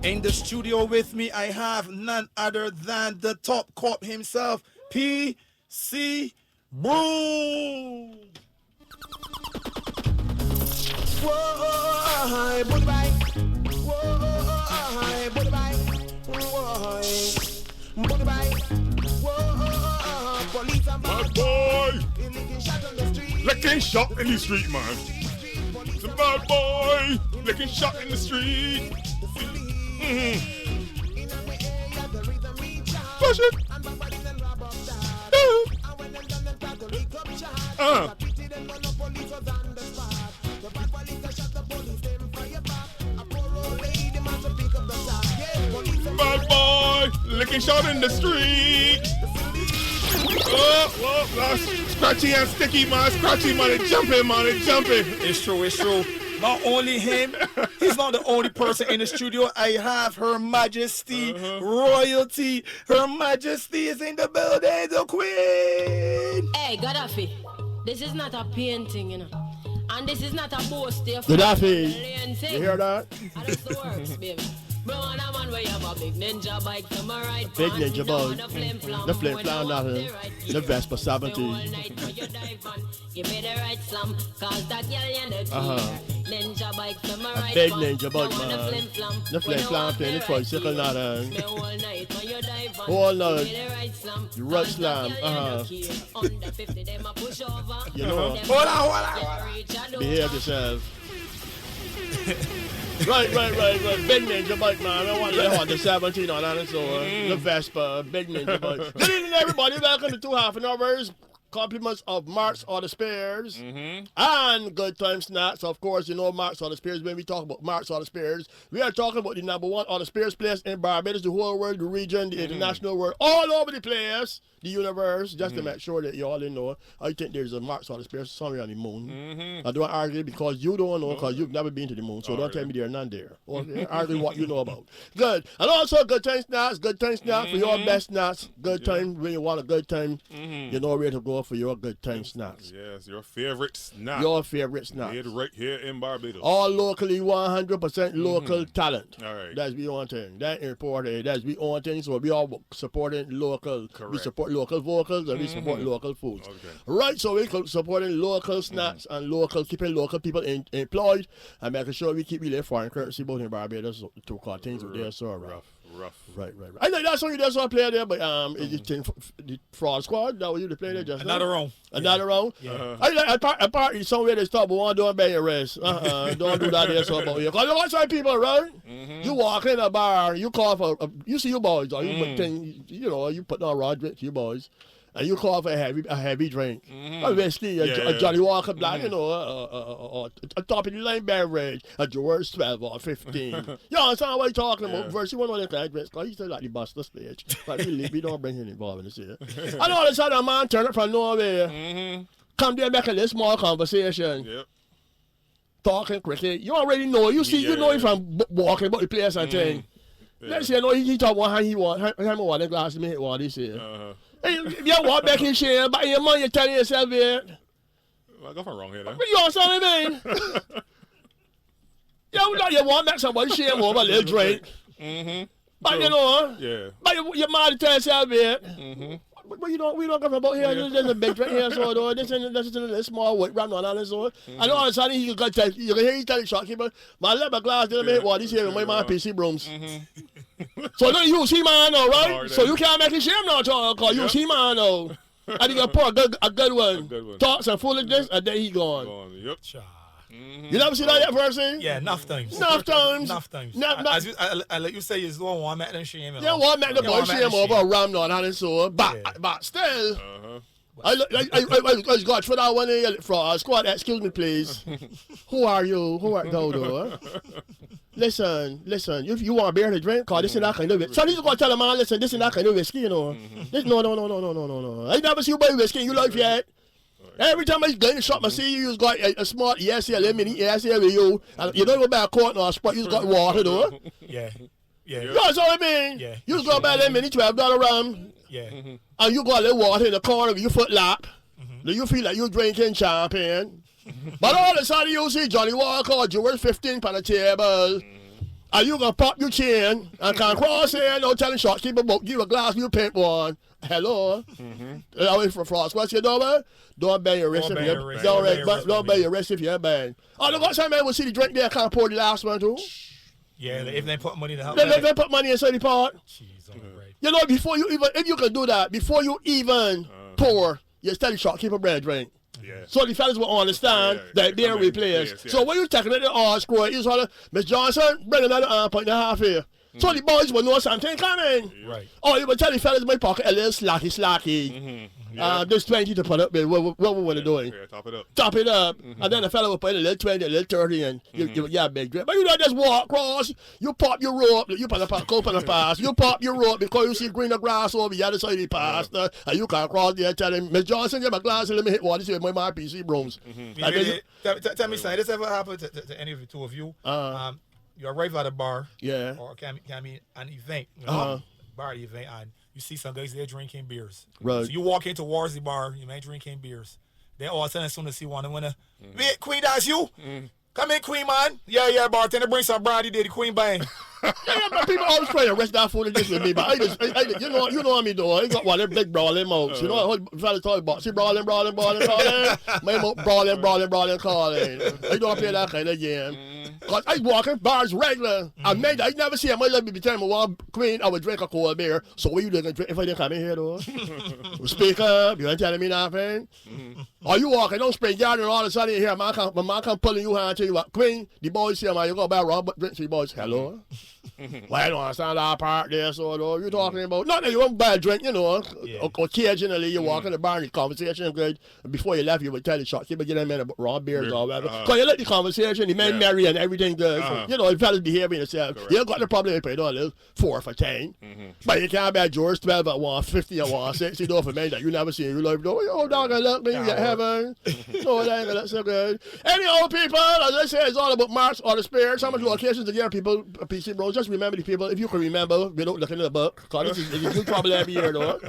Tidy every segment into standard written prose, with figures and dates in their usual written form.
In the studio with me, I have none other than the top cop himself, PC Broom. Whoa, goodbye. Whoa, goodbye. Whoa, goodbye. Whoa, police and Bad boy! licking shot on the street. Licking shot in the street, man. It's a bad boy! Licking shot in the street. Push it! Bad boy! Licking shot in the street. Oh, scratchy and sticky, man. Scratchy, man. It's jumping, man. It's jumping. It's true, it's true. Not only him, he's not the only person in the studio. I have Her Majesty Royalty. Her Majesty is in the building, the Queen. Hey, Gaddafi, this is not a painting, you know. And this is not a boast. Gaddafi, you hear that? And this the works, baby. Bro, and I'm on way up a big ninja bike to my right. Big ninja bike. The flip flam nothing. The Vespa 70. Give me the right slam, cause that girl in the ninja bike to my right. Big ninja bike, man. The flip flam thing, the tricycle nothing. All night. The right slam, You know. Hold on. Behave yourself. Right. Big ninja bike, man. I want the 17 on that and so the Vespa, big ninja bike. Good evening, everybody. Welcome to 2 half an hours. Compliments of Marks or the Spears and Good Time Snacks. Of course, you know Marks or the Spears. When we talk about Marks or the Spears, we are talking about the #1 or the Spears place in Barbados, the whole world, the region, the international world, all over the place, the universe, just to make sure that you all know. I think there's a Marks or the Spears somewhere on the moon. I don't argue because you don't know, because you've never been to the moon, so don't tell me there's none there. Okay? Argue what you know about. Good. And also Good Time Snacks for your best snacks. Good time when you want a good time, you know where to go for your good time snacks. Yes, your favorite snack. Your favorite snacks. Made right here in Barbados. All locally, 100% local talent. All right. That's the only thing. That important. That's the only thing. So we all supporting local. Correct. We support local vocals and we support local foods. Okay. Right, so we supporting local snacks and keeping local people employed and making sure we keep really foreign currency both in Barbados to call things out there so rough. Right. I know that's only that's what I play there, but is it the Fraud Squad? That was you to play there just Another now? round. Another round? Yeah. I like a party somewhere they stop, but one don't bear your rest. Don't do that there so about you. Because you watch some people, right? You walk in a bar, you call for you see your boys, or you put on raw drink to your boys. And you call for a heavy drink. Obviously, a Johnny Walker Black, a top of the line beverage, a George 12 or 15. You understand what I'm talking about? First, you want to know the drinks, because you still like the Buster stage. But we don't bring him involved in this here. And all of a sudden, a man turn up from nowhere. Come there, make a little small conversation. Yep. Talking cricket. You already know. You see, you know him from walking about the place and thing. Let's say, he talk one hand he want. How want the glass to make one this here. Hey, you walk back in share, but your money, you tell yourself here. I got wrong here, then. You understand what I mean? You want back somebody share over a little drink. But you know, but your money tell yourself here. But we don't come about here. There's a big drink here, so though. This is a small white ram on and so. And all of a sudden you can hear you tell the shopkeeper, "Man, let my glass didn't make what this here with my man PC Brooms." So now you see man now, right? So you can't make it shame now, because you see man now. And you can pour a good one. Talks and foolishness, and then he gone. Yep. You never see that yet, person? Yeah, enough times. Enough times. As I let you say, is the one make them shame. Yeah, one make the boy shame over a ram now and so. But still. I got for that one for squad. Excuse me, please. Who are you? Who are thou? Listen. If you want beer to drink, cause this is that kind of whiskey. So you gonna tell a man, listen, this is that kind of whiskey, you know. No. I never see you buy whiskey in your life yet. Every time I go in the shop, I see you got a smart ESL mini ESL with you, and you don't go back court or spot. You just got water though. Yeah. You know what I mean? Yeah. You just go buy that mini $12 rum. Yeah. And you got a little water in the corner with your foot lap. Do you feel like you're drinking champagne? But all of a sudden you see Johnny Walker or George 15 on the table. And you gonna pop your chin and can cross here, no telling shopkeeper about give a glass, you paint one. Hello. Away from frost. What's your number? Don't bang your wrist if you're don't bang your wrist if you're bang. Oh, look, some man will see the drink there, can't pour the last one too. Yeah, if they put money in the house. They put money inside the pot. Jeez, right. You know, before you even, if you can do that, before you even pour, you tell the shopkeeper bread drink. Yeah. So the fellas will understand that they're replaced. So when you taking it on score, you sort of, Miss Johnson, bring another point and a half here. So the boys will know something coming. Right. Oh, you will tell the fellas in my pocket a little slacky. There's 20 to put up with. What we want to do? Yeah, top it up. Top it up. And then the fella will put a little 20, a little 30, and you a big drink. But you don't just walk across. You pop your rope. You put a cope on the pass. You pop your rope because you see greener grass over the other side of the pass. And you can cross there tell him, Miss Johnson, give me a glass and let me hit water. See my PC brooms. Tell me, son, this ever happened to any of the two of you? You arrive at a bar, or can be an event, bar event, and you see some guys there drinking beers. Right. So you walk in towards the bar, you may drinking beers. Then all of a sudden, as soon as you want to win wait, Queen, that's you? Come in, Queen, man. Yeah, bartender, bring some brandy there, the Queen bang. But people always try to arrest that fool against with me, but I you know what me do. I got one of them big brawling mouths. You know what fellas talk about? See brawling, calling. My mouth brawling, calling. I don't play that kind of game. Cause I walk in bars regular. I never see him. I let me be telling me one Queen, I would drink a cold beer. So what you doing if I didn't come in here though? Speak up, you ain't telling me nothing. Or you walking, don't spring yard and all of a sudden you hear my man come pulling you hand and tell you what, Queen, the boys here, man, you go back rob, but drink to the boys. Hello? Well, I don't understand that part there, so though. You're talking about not that you want bad drink, you know. Occasionally you walk in the bar and the conversation is good. Before you left, you would tell the shopkeeper, get them in about raw beers or whatever. Because you let the conversation, the men merry and everything good. You know, the fellas behaving themselves. You got the problem if you pay $4 for 10. But you can't bet George 12 at 150 or 160 for men that you never see in your life. Oh, dog, I look me, you get heaven. Oh, that ain't look so good. Any old people, as I say, it's all about marks or the spirits. How much occasions to give people a PC bros. Just remember the people, if you can remember, without looking at the book, because this is a good trouble every year, though.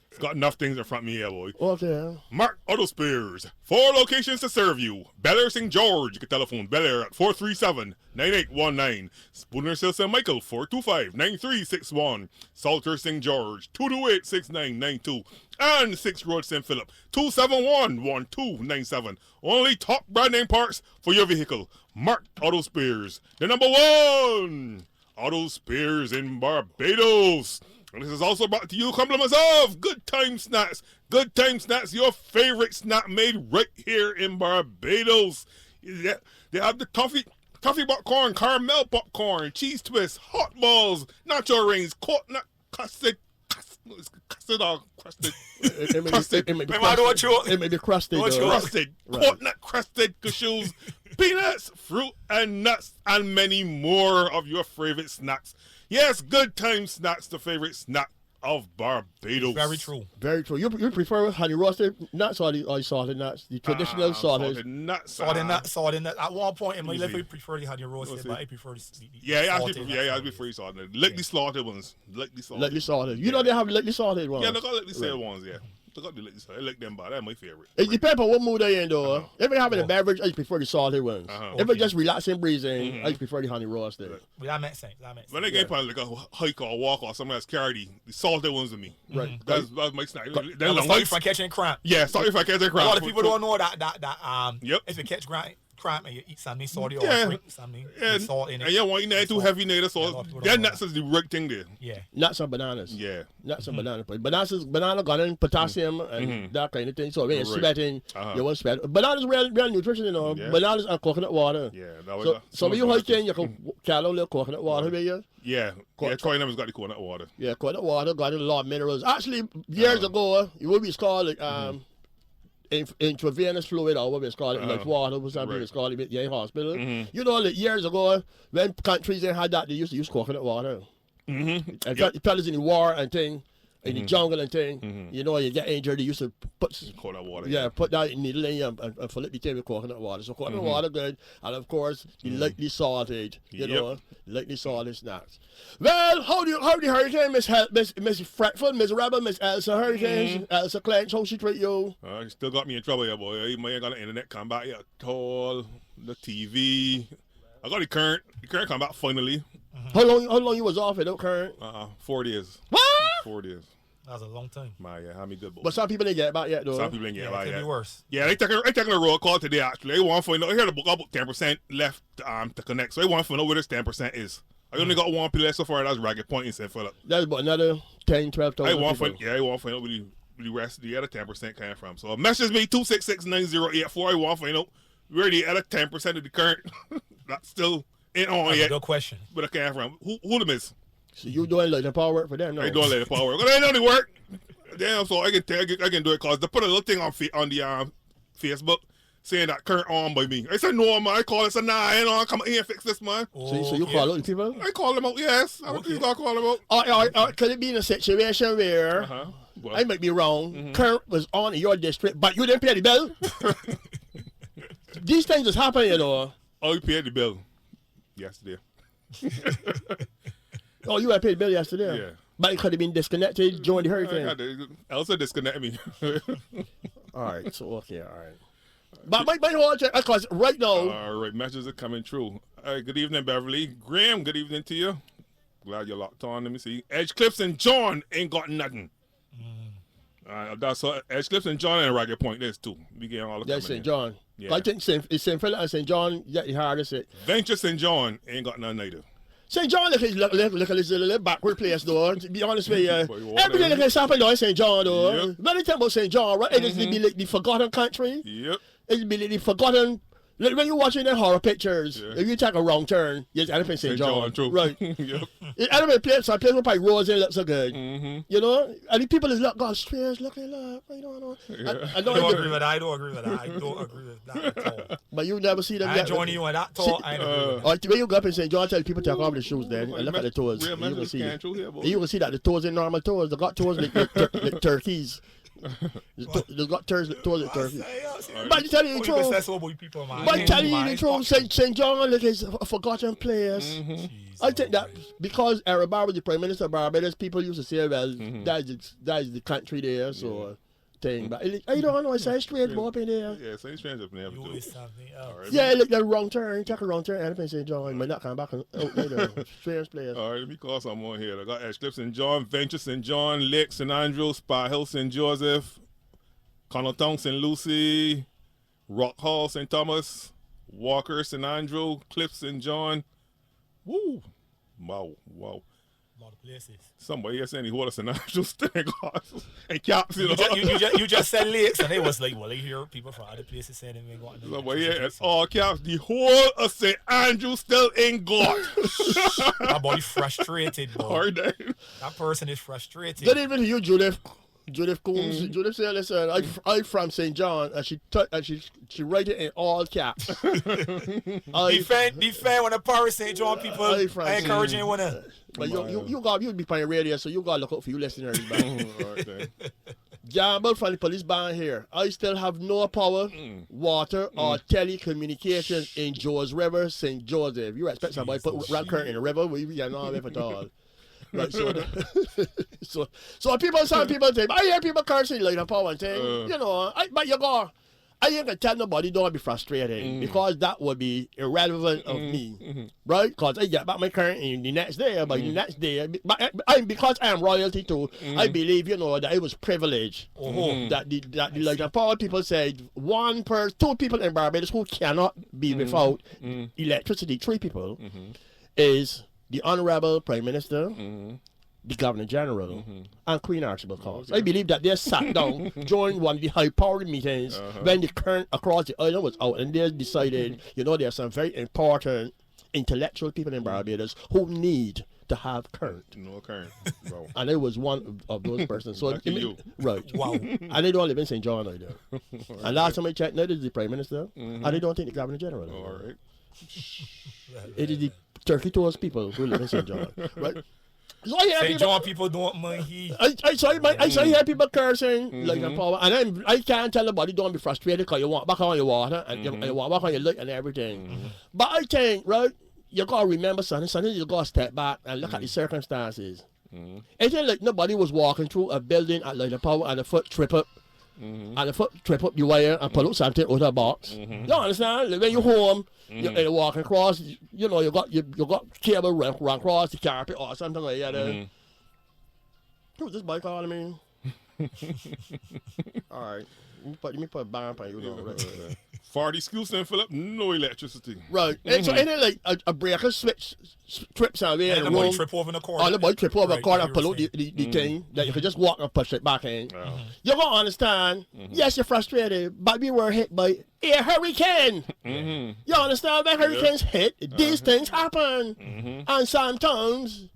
It's got enough things in front of me here, boy. Okay. Mark Auto Spares. 4 locations to serve you. Bel Air St. George. You can telephone Bel Air at 437-9819. Spooner Hill St. Michael, 425-9361. Salter St. George, 228-6992. And 6 Road St. Philip, 271-1297. Only top brand name parts for your vehicle. Mark Auto Spares. The number 1 Auto Spares in Barbados. And this is also brought to you compliments of Good Time Snacks. Good Time Snacks, your favorite snack made right here in Barbados. They have the toffee popcorn, caramel popcorn, cheese twists, hot balls, nacho rings, coconut custard. Custard or crusted? It may be crusted. Crusted. Coconut crusted cashews, peanuts, fruit and nuts, and many more of your favorite snacks. Yes, Good Time Snacks, the favorite snack of Barbados. Very true. Very true. You prefer honey roasted nuts or the salted nuts? The traditional salted nuts. Salted nuts. At one point in my life, I prefer the honey roasted, but I prefer the salted. I prefer salted. Lightly salted ones. Lightly salted. You know they have lightly salted ones. Yeah, they got lightly salted ones, yeah. I like them, but that's my favorite. It depends on what mood I in, though. If I'm having a beverage, I prefer the salted ones. If it's just relaxing, breezing, I prefer the honey roasted. But that makes sense. When I get like a hike or a walk or something that's carried, the salted ones to me. Right. That's my snack. Sorry for catching cramp. Yeah, sorry if I catch a cramp. A lot of people don't know that if you catch cramp and you eat something salty or drink something with salt in it. And you want to eat that too heavy, native salt. That nuts is the right thing there. Yeah. Nuts and bananas. Yeah. Nuts and bananas. But banana got in potassium and that kind of thing. So when you're sweating, you won't sweat. Bananas real nutrition, you know. Yeah. Bananas and coconut water. Yeah. So when you hiking, you can carry a little coconut water with you. Yeah. Troy has got the coconut water. Yeah, coconut water got a lot of minerals. Actually, years ago, it would be called like intravenous fluid or what it's called, like water or something it's called in hospital. You know, like years ago, when countries they had that, they used to use coconut water. And fellas in the war and thing, in the jungle and thing, you know, you get injured, they used to put coconut water. Yeah, put that needle in you and fill it with coconut water. So coconut water good, and of course, the lightly salted, you know, lightly salted snacks. Well, how do the hurricane, Miss Fretful, Miss Rebel, Miss Elsa Hurricanes, Elsa Clench, how she treat you? You still got me in trouble here, boy. I ain't got the internet come back yet at all. The TV. I got the current. The current come back finally. How long you was off it, current? 4 days. What? 4 days. That was a long time. My, yeah, had me good. But some people didn't get it back yet, though. Some people didn't get Yeah, it it back could yet. be worse. Yeah, they taking a roll call today, actually. They want to find out. I heard about 10% left to connect. So they want to find out where this 10% is. I only got one player so far. That's Ragged Point in St. Philip. That's about another 10, 12,000 I want to people. find out where the rest of the other 10% came from. So message me 266-9084. I want to find out where the other 10% of the current that's still ain't on That's a yet. good question. But I came from. Who the miss? So you doing like the power work for them? No. I don't let it power work. I know the work. Damn, so I can do it because they put a little thing on the Facebook saying that current on by me. I said no, man. I call it. Said nah, I ain't on. Come here and fix this, man. So you call out the people? I call them out. Yes, I think I call them out. Or could it be in a situation where Well, I might be wrong? Current was on in your district, but you didn't pay the bill. These things is happening, you know. oh, you paid the bill yesterday. Oh, you had paid the bill yesterday. Yeah. But it could have been disconnected during the hurricane. Elsa disconnect me. All right, so okay, all right. But my whole check because right now. All right, messages are coming through. All right, good evening, Beverly. Graham, good evening to you. Glad you're locked on. Let me see. Edge Clips and John ain't got nothing. That's Edge Clips and John and Ragged Point. There's two. We getting all the That's St. John. Yeah. I think it's St. Philip and St. John. Yeah, the hardest it. Venture St. John ain't got none either. St. John look at this little backward place though. To be honest with you, But you want everything them. that can happen though in St. John though. Yep. When you talk about St. John, right? It is be like the forgotten country. Yep. It's be like the forgotten. Like when you're watching the horror pictures, Yeah. if you take a wrong turn, you end up in St. John. true. Right. Yep. It end up in place, so I play with like Rose and it looks so good. Mm-hmm. You know? And the people is look, God, strange, looking up. I don't know. Yeah. I I don't know agree with that. I don't agree with that. I don't agree with that at all. but you never see them I yet. join you on that talk. I ain't agree with that. Or when you go up in St. John, tell people to take off the shoes then and look at the toes. Real And you can messages see. came through here, boy. You can see that the toes are normal toes. They got toes like turkeys. They got toes like turkeys. But you tell you the truth. But tell you the truth, St. John like is a forgotten place. I think that because Araba was the Prime Minister of Barbados, people used to say, well, that is the country there, so thing. But I don't know, it's a straight up in there. Yeah, same strange up in there too. All right, Yeah, like the wrong turn, take a wrong turn, and in St. John, might not come back out later. Strange place. All right, let me call someone here. I got Edge Clips St. John, Venture St. John, Lake St. Andrew, Spa Hill St. Joseph, Connelltown St. Lucie, Rock Hall St. Thomas, Walker St. Andrew, Clips St. John. Woo! Wow. A lot of places. Somebody here saying he hold us St. Andrew and caps, you know. You just said lakes, and it was like, well, I hear people from other places saying they ain't got no Somebody here at all caps, the whole of St. Andrew still ain't got. That boy frustrated, boy. Hard day. That person is frustrated. Good evening to you, Judith. Judith Coombs. Judith said, listen, I'm from St. John, and she write it in all caps. Defend when the Paris St. John people I I encourage you wanna. But you'll be playing radio, so you gotta look out for you listeners. All right, then. Gamble from the police band here. I still have no power, water, or telecommunications in George River, St. Joseph. You expect somebody to put rock current in the river? We are not live at all. Right, so some people say, I hear people cursing like a power and thing. You know, but you go. I ain't gonna tell nobody don't be frustrated because that would be irrelevant of me, right? Because I get back my current in the next day, but the next day, because I am royalty too, I believe that it was privilege that the like the power people said 2 people in Barbados who cannot be without electricity, 3 people is the Honorable Prime Minister, the Governor General, and Queen Archibald Cox. I believe that they sat down during one of the high-powered meetings when the current across the island was out, and they decided, there are some very important intellectual people in Barbados who need to have current. No current. Wow. And I was one of those persons. So Lucky you. Right. Wow. And they don't live in St. John either. And last time I checked, neither is the Prime Minister, and they don't think the Governor General. All right. It is the turkey toast people who live in St. John. Right? So I hear St. John people don't mind he. I hear people cursing like a power, and I can't tell nobody don't be frustrated because you walk back on your water and you walk back on your light and everything. But I think, right, you gotta remember something you gotta step back and look at the circumstances. It ain't like nobody was walking through a building at like the power and a foot trip up and the foot trip up the wire and pull out something out of the box. You understand? Like when you home, you're walking across, you know, you got cable run across the carpet or something like that. Who's this bike calling me? All right. Let me put a bomb on you. Right. Farty schools then fill up, no electricity. Right. And so, and then like a breaker switch trips out there. And the boy trip over in the corner. Oh, the boy trip over the corner and like pull out the thing that you could just walk and push it back in. Oh. You're going to understand, yes, you're frustrated, but we were hit by a hurricane. You understand? When hurricanes hit, these things happen. And sometimes,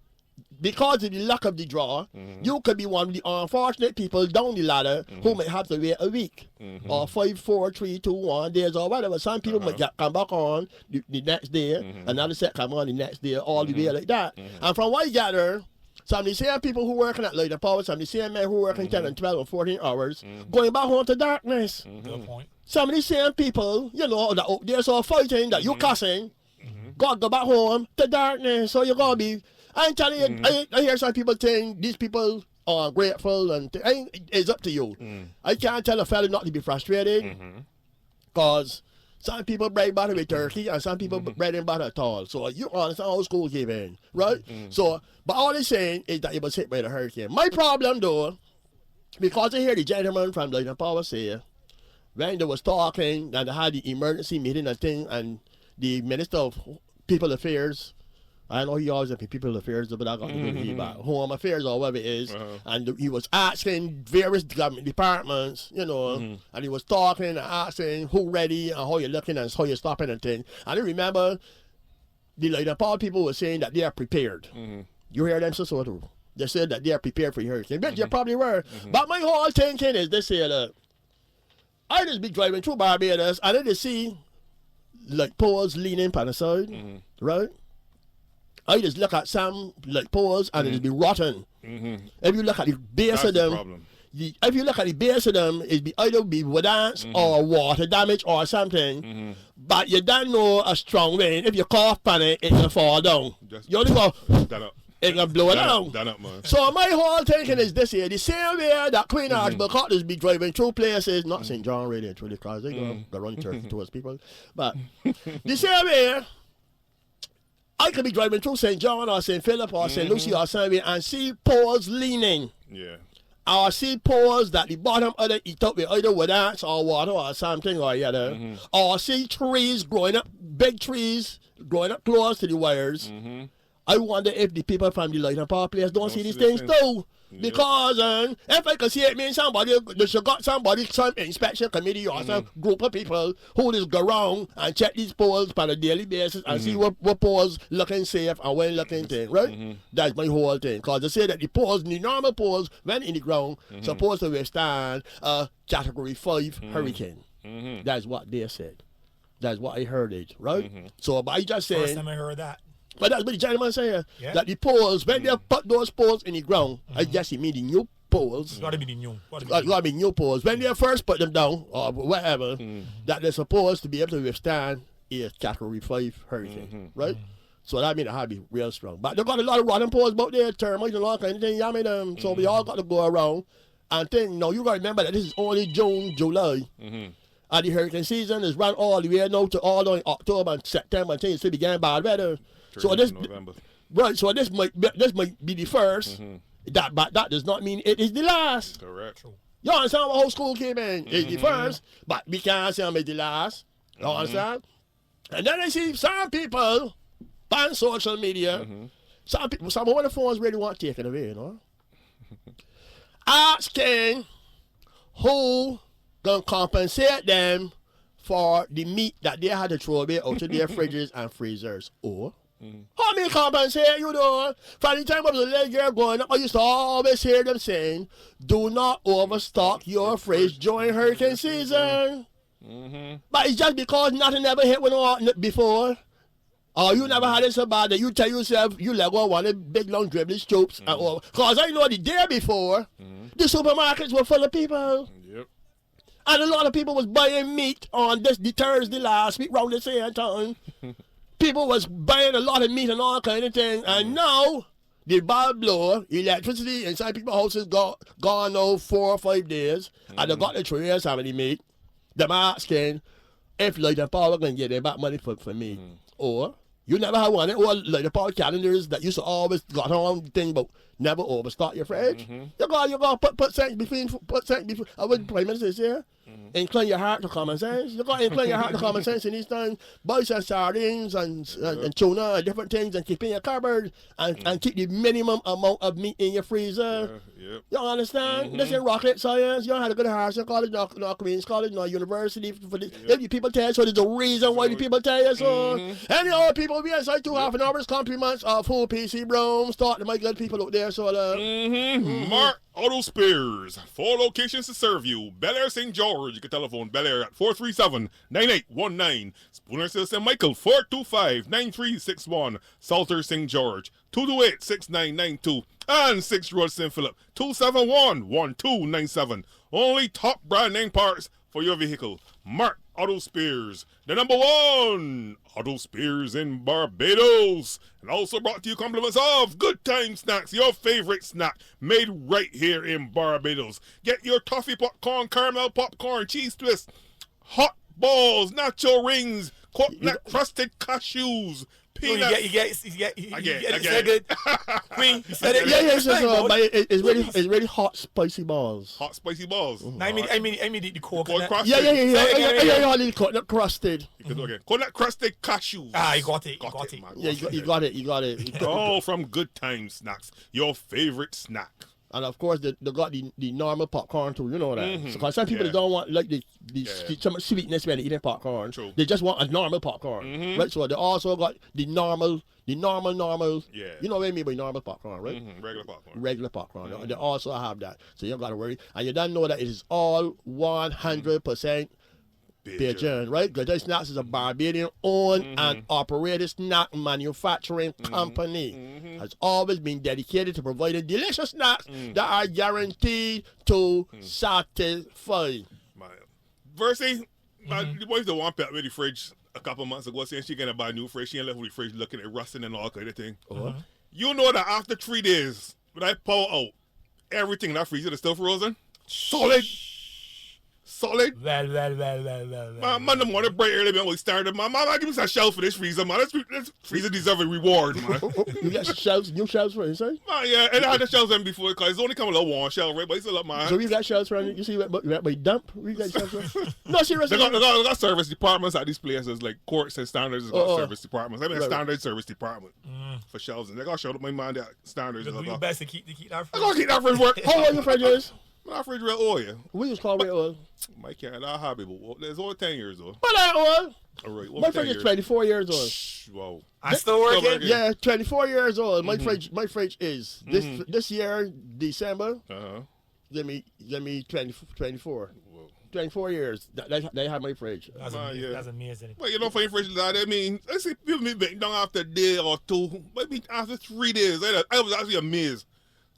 because of the luck of the draw, you could be one of the unfortunate people down the ladder who might have to wait a week or 5, 4, 3, 2, 1 days or whatever. Some people might come back on the next day, another set come on the next day, all the way like that. And from what I gather, some of the same people who working at Light and Power, some of the same men who working 10 and 12 and 14 hours, going back home to darkness. Good point. Some of the same people, you know, that there's all fighting, that you cussing, got to go back home to darkness. So you're going to be... I'm telling you, I hear some people saying these people are grateful and it's up to you. I can't tell a fella not to be frustrated because some people bread butter with turkey and some people bread and butter at all. So you understand how school came in, right? So, but all they're saying is that it was hit by the hurricane. My problem though, because I hear the gentleman from Light and Power say, when they was talking and they had the emergency meeting and thing and the Minister of People Affairs, I know he always have people affairs, but I got to do about home affairs or whatever it is. And he was asking various government departments, you know, and he was talking and asking who ready and how you're looking and how you're stopping and things. And I remember the Light and Power people were saying that they are prepared. You hear them, so too. They said that they are prepared for hurricane. But you probably were. But my whole thinking is this here, look, I just be driving through Barbados and I just see like poles leaning on the side, right? I just look at some like poles and it be rotten. If you look at the base of them, if you look at the base of them, it be either be wood ants or water damage or something. But you don't know a strong wind. If you cough on it, it will fall down. You only go, it will blow it down. Man. So my whole thinking is this here: the same way that Queen Archibald Cutlass be driving through places, not St. John really through the cars, they go run turkey towards people, but the same way. I could be driving through St. John or St. Philip or St. Lucie or somewhere and see poles leaning. Yeah. Or see poles that the bottom of it eat up with either wood ants or water or something or other. Or see trees growing up, big trees growing up close to the wires. I wonder if the people from the Light and Power place don't see these things too. Because if I could see it mean somebody, they should got somebody, some inspection committee or some group of people who just go around and check these poles on a daily basis and see what poles looking safe and when looking thing, right? That's my whole thing. Because they say that the poles, the normal poles, when in the ground, supposed to withstand a Category 5 hurricane. That's what they said. That's what I heard it, right? So, but I just saying. First time I heard that. But that's what the gentleman said, that the poles, when they put those poles in the ground, I guess he mean the new poles. It's got to be the new. Gotta be new poles. When they first put them down, or whatever, that they're supposed to be able to withstand a Category 5 hurricane, right? So that means it had to be real strong. But they got a lot of rotten poles out there, termites and all kind of things. I mean, so we all got to go around and think, no, you got to remember that this is only June, July. And the hurricane season is run all the way now to all the way October and September and things to begin bad weather. So this, right? So this might be the first. But that does not mean it is the last. Correct. You understand what whole school came in? It's the first, but we can't say it's the last. You understand? And then I see some people on social media. Some people, some of the phones really want taken away, you know. Asking who gonna compensate them for the meat that they had to throw away out of their fridges and freezers. Or how many compensate you know? From the time I was a little girl growing up, I used to always hear them saying, do not overstock your fridge during hurricane season. But it's just because nothing ever hit when before. Or you never had it so bad that you tell yourself you let go one of the big long dribbling scoops. Because I know the day before, the supermarkets were full of people. And a lot of people was buying meat on the Thursday last week round the same time. People was buying a lot of meat and all kind of things. And now, the bulb blow, electricity inside people's houses gone now 4 or 5 days, and they got the trays how many meat. Them asking if Light and Power can get their back money for me. Or you never had one, or Light and Power calendars that used to always got on thing about never overstock your fridge. You got put cents between, I would Prime Minister here. Incline your heart to common sense. You got to incline your heart to common sense in these times. Buy some sardines and tuna and different things and keep in your cupboard and keep the minimum amount of meat in your freezer. You understand? This ain't rocket science. You don't have to go to Harrison College, not Queen's College, not university. For this. If you people tell you so, there's a reason why the people tell you so. Any other people be inside 2.5 hours compliments of full PC Broom. Start to my good people out there. So, Mark Auto Spares. 4 locations to serve you. Bel Air St. George. You can telephone Bel Air at 437-9819. Spooner Hill St. Michael 425-9361. Salter St. George 228-6992. And 6 Road St. Philip 271-1297. Only top brand name parts for your vehicle. Mark Auto Spares, the #1 auto spares in Barbados. And also brought to you compliments of Good Time Snacks, your favorite snack made right here in Barbados. Get your toffee popcorn, caramel popcorn, cheese twist, hot balls, nacho rings, coconut crusted cashews, peanuts. You get it. good. Queen, you said it. But it's really hot, spicy balls. Hot spicy balls. I mean the coconut. Yeah, coconut crusted. Okay. Coconut crusted cashews. You got it. Man. Yeah, you got it. All from Good Time Snacks, your favorite snack. And of course, they got the normal popcorn too. You know that. Because some people don't want like the so much sweetness when they eating popcorn. True. They just want a normal popcorn, right? So they also got the normal. Yeah. You know what I mean by normal popcorn, right? Regular popcorn. They also have that, so you don't gotta worry. And you don't know that it is all 100%. Pigeon, right? Good Time Snacks is a Barbadian-owned and operated snack manufacturing company. Has always been dedicated to providing delicious snacks that are guaranteed to satisfy. Versi, the boys don't want that with the fridge a couple months ago saying she gonna buy a new fridge. She ain't left with the fridge looking at rusting and all kind of thing. You know that after 3 days, when I pour out everything in that freezer is still frozen? Solid. Well. Man, the morning bright early when we started. Man, give me some shelf for this freezer, man. This freezer deserves a reward, man. You got new shelves for inside? Man, yeah, and I had the shelves in before because it's only come a little one shelf, right? But it's still up, man. So we got shelves for you see that by dump? We got shelves for No, seriously. They got service departments at these places, like Courts and Standards has got service departments. I mean, a standard service department for shelves. And they got to show up my mind that Standards. Do your best to keep that I got to keep that fridge work. How old your fridge is? My fridge real old, yeah. We just call it old. My cat, our hobby, but it's over 10 years old. But that old. All right, My fridge is 24 years old. Wow. I still working? Yeah, 24 years old. My fridge is this year, December. Give me 24. Whoa. 24 years. They have my fridge. That's amazing. Well, you know, for your fridge, I mean, I see people be breaking down after a day or two, maybe after 3 days. I was actually amazed.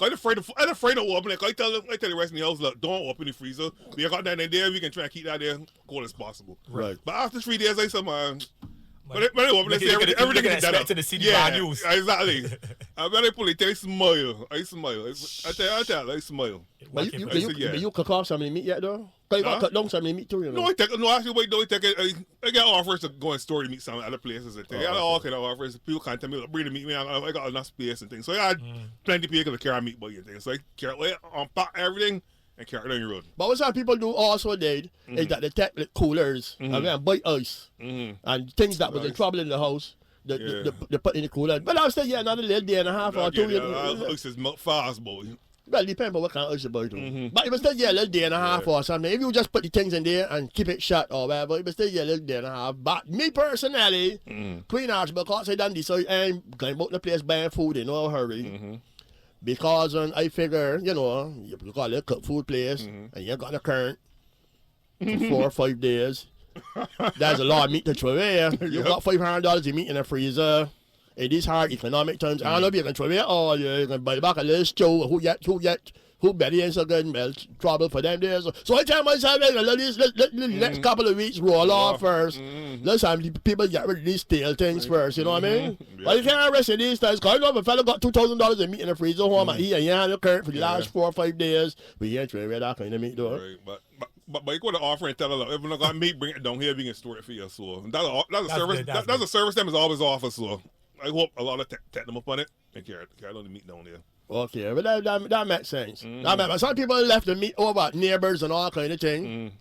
I'm afraid to open it. I tell the rest of the house, look, don't open the freezer. We got that in there. We can try and keep that there cold as possible. Right. But after 3 days, I said, man, when they open it, everything is dead up. To the city news. Exactly. When I pull it, I smile. I tell you, I smile. But you cook off some of the meat yet, though? Because you got to cut down some of the meat, too, you know? No, actually, I get offers to go and store the meat some other places. I got all kind of offers. People can't tell me, bring the meat, man. I got enough space and things. So I had plenty of people to carry meat by your thing. So I carry it, unpack everything, and carry it down the road. But what some people do also is that they take the coolers and buy ice and things that was in trouble in the house. They put in the cooler. But I was saying, another little day and a half or two. Ice is melt fast, boy. Well, it depends on what kind of ice you buy too. But it was still a little day and a half or something. If you just put the things in there and keep it shut or whatever, it was still a little day and a half. But me personally, Queen Arch, because I done this, so I ain't going about the place buying food in no hurry. Because I figure, you know, you got a little cook food place and you got the current for 4 or 5 days. That's a lot of meat to throw away. You got $500 of meat in the freezer. in these hard economic times, I don't know if you can throw it all, you can buy back a little stew, who better ain't so good, well, trouble for them there. So I tell myself, like, let the next couple of weeks roll off first. Let's have people get rid of these stale things first, you know what I mean? But you can't rest in these times, because I know if a fella got $2,000 in meat in the freezer home, and he ain't current for the last 4 or 5 days, but he ain't trying to read that kind of meat, though. Right, but you go to offer and tell her, if you got meat, bring it down here, we can store it for you. So that's a service. That's a service them is always offer. So I hope a lot of take them up on it and carry on the meat down there. Okay, but that makes sense. That makes, some people left the meat over at neighbors and all kind of thing.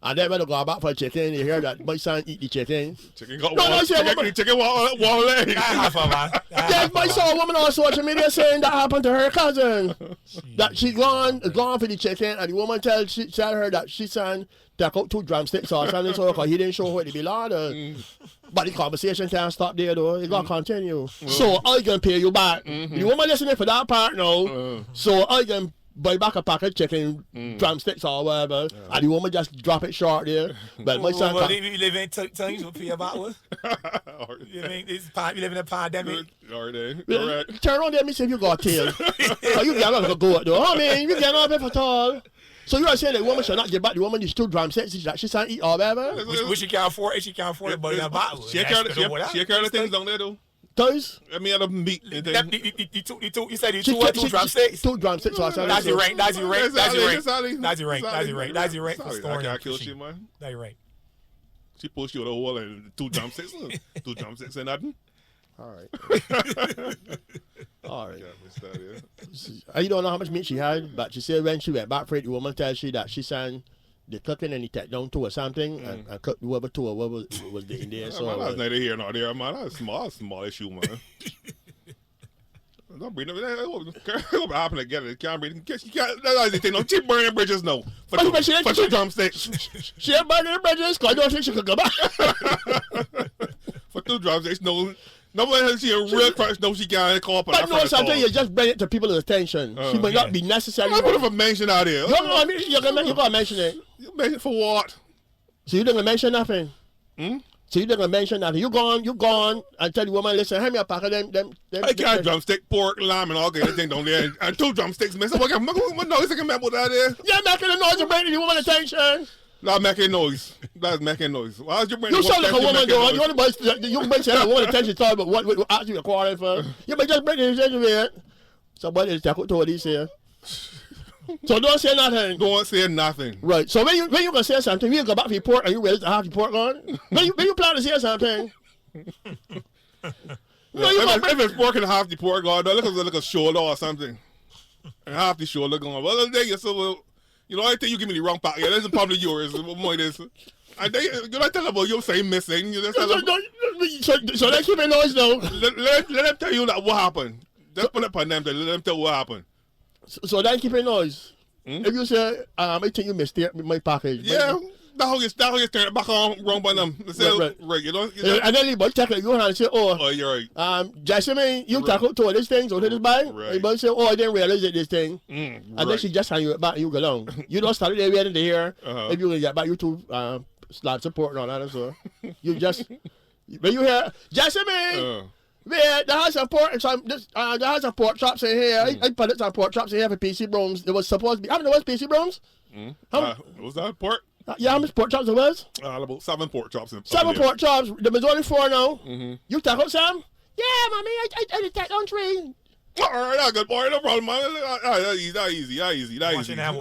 And then when they go back for chicken, you hear that my son eat the chicken. Chicken got chicken one leg. Yes, I saw a woman on social media saying that happened to her cousin. That she gone for the chicken, and the woman tell her that she son take out 2 drumsticks or something, so because he didn't show her the belong. But the conversation can't stop there though. It gotta continue. So I can pay you back. The woman listening for that part now. So I can buy back a pack of chicken, drumsticks or whatever, and the woman just drop it short there. But my son we live in times with pay about what? You mean we live in a pandemic? Alright. Turn around there and see if you got a tail. So you get on go though. I mean, you get on if at all. So you are saying that woman should not give back the woman these 2 drumsticks that she can't eat or whatever? Which she can't afford it, she can't afford it, but in a bottle. She carry the things down there though. Toes? I mean, I don't meat. You said you 2 drumsticks? 2 drumsticks or something. That's your rank for storing. I can't kill you, man. That's your rank. She pushed you the wall and 2 drumsticks. 2 drumsticks and nothing. All right. All right. You don't know how much meat she had, but she said when she went back for it, the woman tells she that she sang the cooking and he take down to or something and cooked whoever to or whoever was in there. So that's neither here nor there, man. That's a small issue, man. Don't bring it happen again. It can't bring it. You can't. That's the thing. No, she burning bridges now. For 2 drumsticks. She ain't burning bridges because I don't think she could go back. For 2 drumsticks, no. Nobody has seen a real crush. No, she can't call up. But no, something you just bring it to people's attention. She might not be necessary. I put up a mention out here. No, I mean, you gotta mention it. You mention for what? So you didn't mention nothing. So you didn't mention nothing. You gone, and tell the woman, listen, hand me a pack of them. I got drumstick, pork, lamb, and all kind of things down there, and 2 drumsticks, man. So what noise I can make with that there? You're making a noise and bringing the woman attention. Not making noise. That's making noise. Why is you bringing? You sound like a woman, though. You might say a woman attention, but what ask you a quarter for? You might just bring the attention here. Somebody is talking to this here. So don't say nothing. Don't say nothing. Right. So when you gonna say something, you go back for your pork and you ready to have your pork on? When you plan to say something? If it's pork and half the pork on, look a shoulder or something, and half the shoulder going. Well, there you so. You know, I think you give me the wrong pack. Yeah, that's probably yours. What is? I think you don't tell about you say missing. You just tell them. So they keep a noise though. Let them tell you that what happened. Just put it upon them. Let them tell what happened. So they keep a noise. If you say, I think you missed my package. Yeah. That's how you turn it back on wrong by them. Right. You know? And then you check it, you and say, oh, you're right. Jasmine, you talk to this thing, so this bag. Right. You say, I didn't realize it, this thing. Right. And then she just hand you it back and you go along. You don't start it there waiting to hear. If you get back, you two start supporting on that. So you just, when you hear, Jasmine! Yeah, there has some pork chops in here. I put some pork chops in here for PC Brooms. It was supposed to be, how many was PC Brooms? Was that pork? Yeah, how much pork chops it was? About 7 pork chops. 7 pork chops. There was only 4 now. You take out some? Yeah, mommy, I did take on 3. All right, that's good, boy. No problem, man. That easy. Watch it now,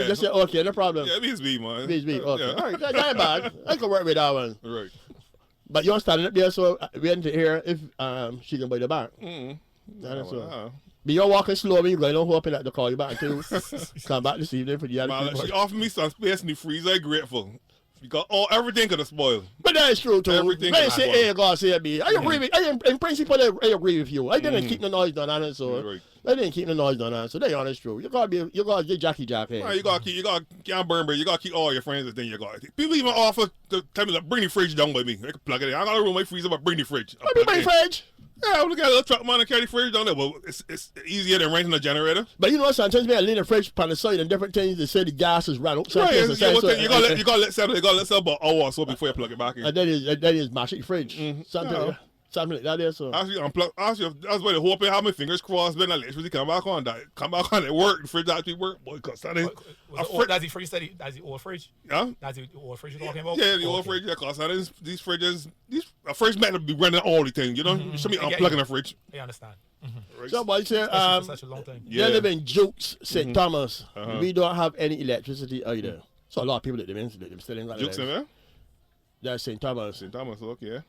Just say, okay, no problem. Yeah, BSB, man. BSB, okay. All right, that ain't bad. I can work with that one. Right. But you're standing up there, so waiting to hear if she can buy the back. That's so. But you're walking slow when you're going on hoping that they'll call you back to come back this evening for the other people. She offered me some space in the freezer. I'm grateful. Because everything could have spoiled. But that is true, too. Everything They say, hey, God, say me. I agree with in principle, I agree with you. I didn't keep the noise done on it, so. Right. I didn't keep the noise done on it, so they honest true. You gotta get Jackie Jack here. Right, you gotta burn, but you gotta keep all your friends and things you got. People even offer to tell me, like, bring the fridge down with me. I can plug it in. I gotta room my freezer, but bring the fridge. What do you bring fridge? Yeah, I'm looking at a little truck man and carry the fridge down there. Well, it's easier than renting a generator. But you know, sometimes we have lean the fridge on the side and different things. They say the gas is run out. Right, you gotta let settle about an hour or so before you plug it back in. And that is match the fridge. Yeah. something like that there. So Actually, unplug. Actually, that's why the hope I have my fingers crossed. When electricity come back on, it work. The fridge actually work. Boy, cause that is That's the fridge steady. That's the old fridge. yeah. That's the old fridge you're talking about. Yeah, the old fridge. Yeah, cause that is these fridges. A fridge meant to be running all the thing. You know, you should be unplugging a fridge. I understand. Right? somebody said, Especially for such a long time. they live in Jukes, St. Thomas. Uh-huh. We don't have any electricity either. So a lot of people that live in still in that. Jukes in there. That's St. Thomas. St. Thomas, okay.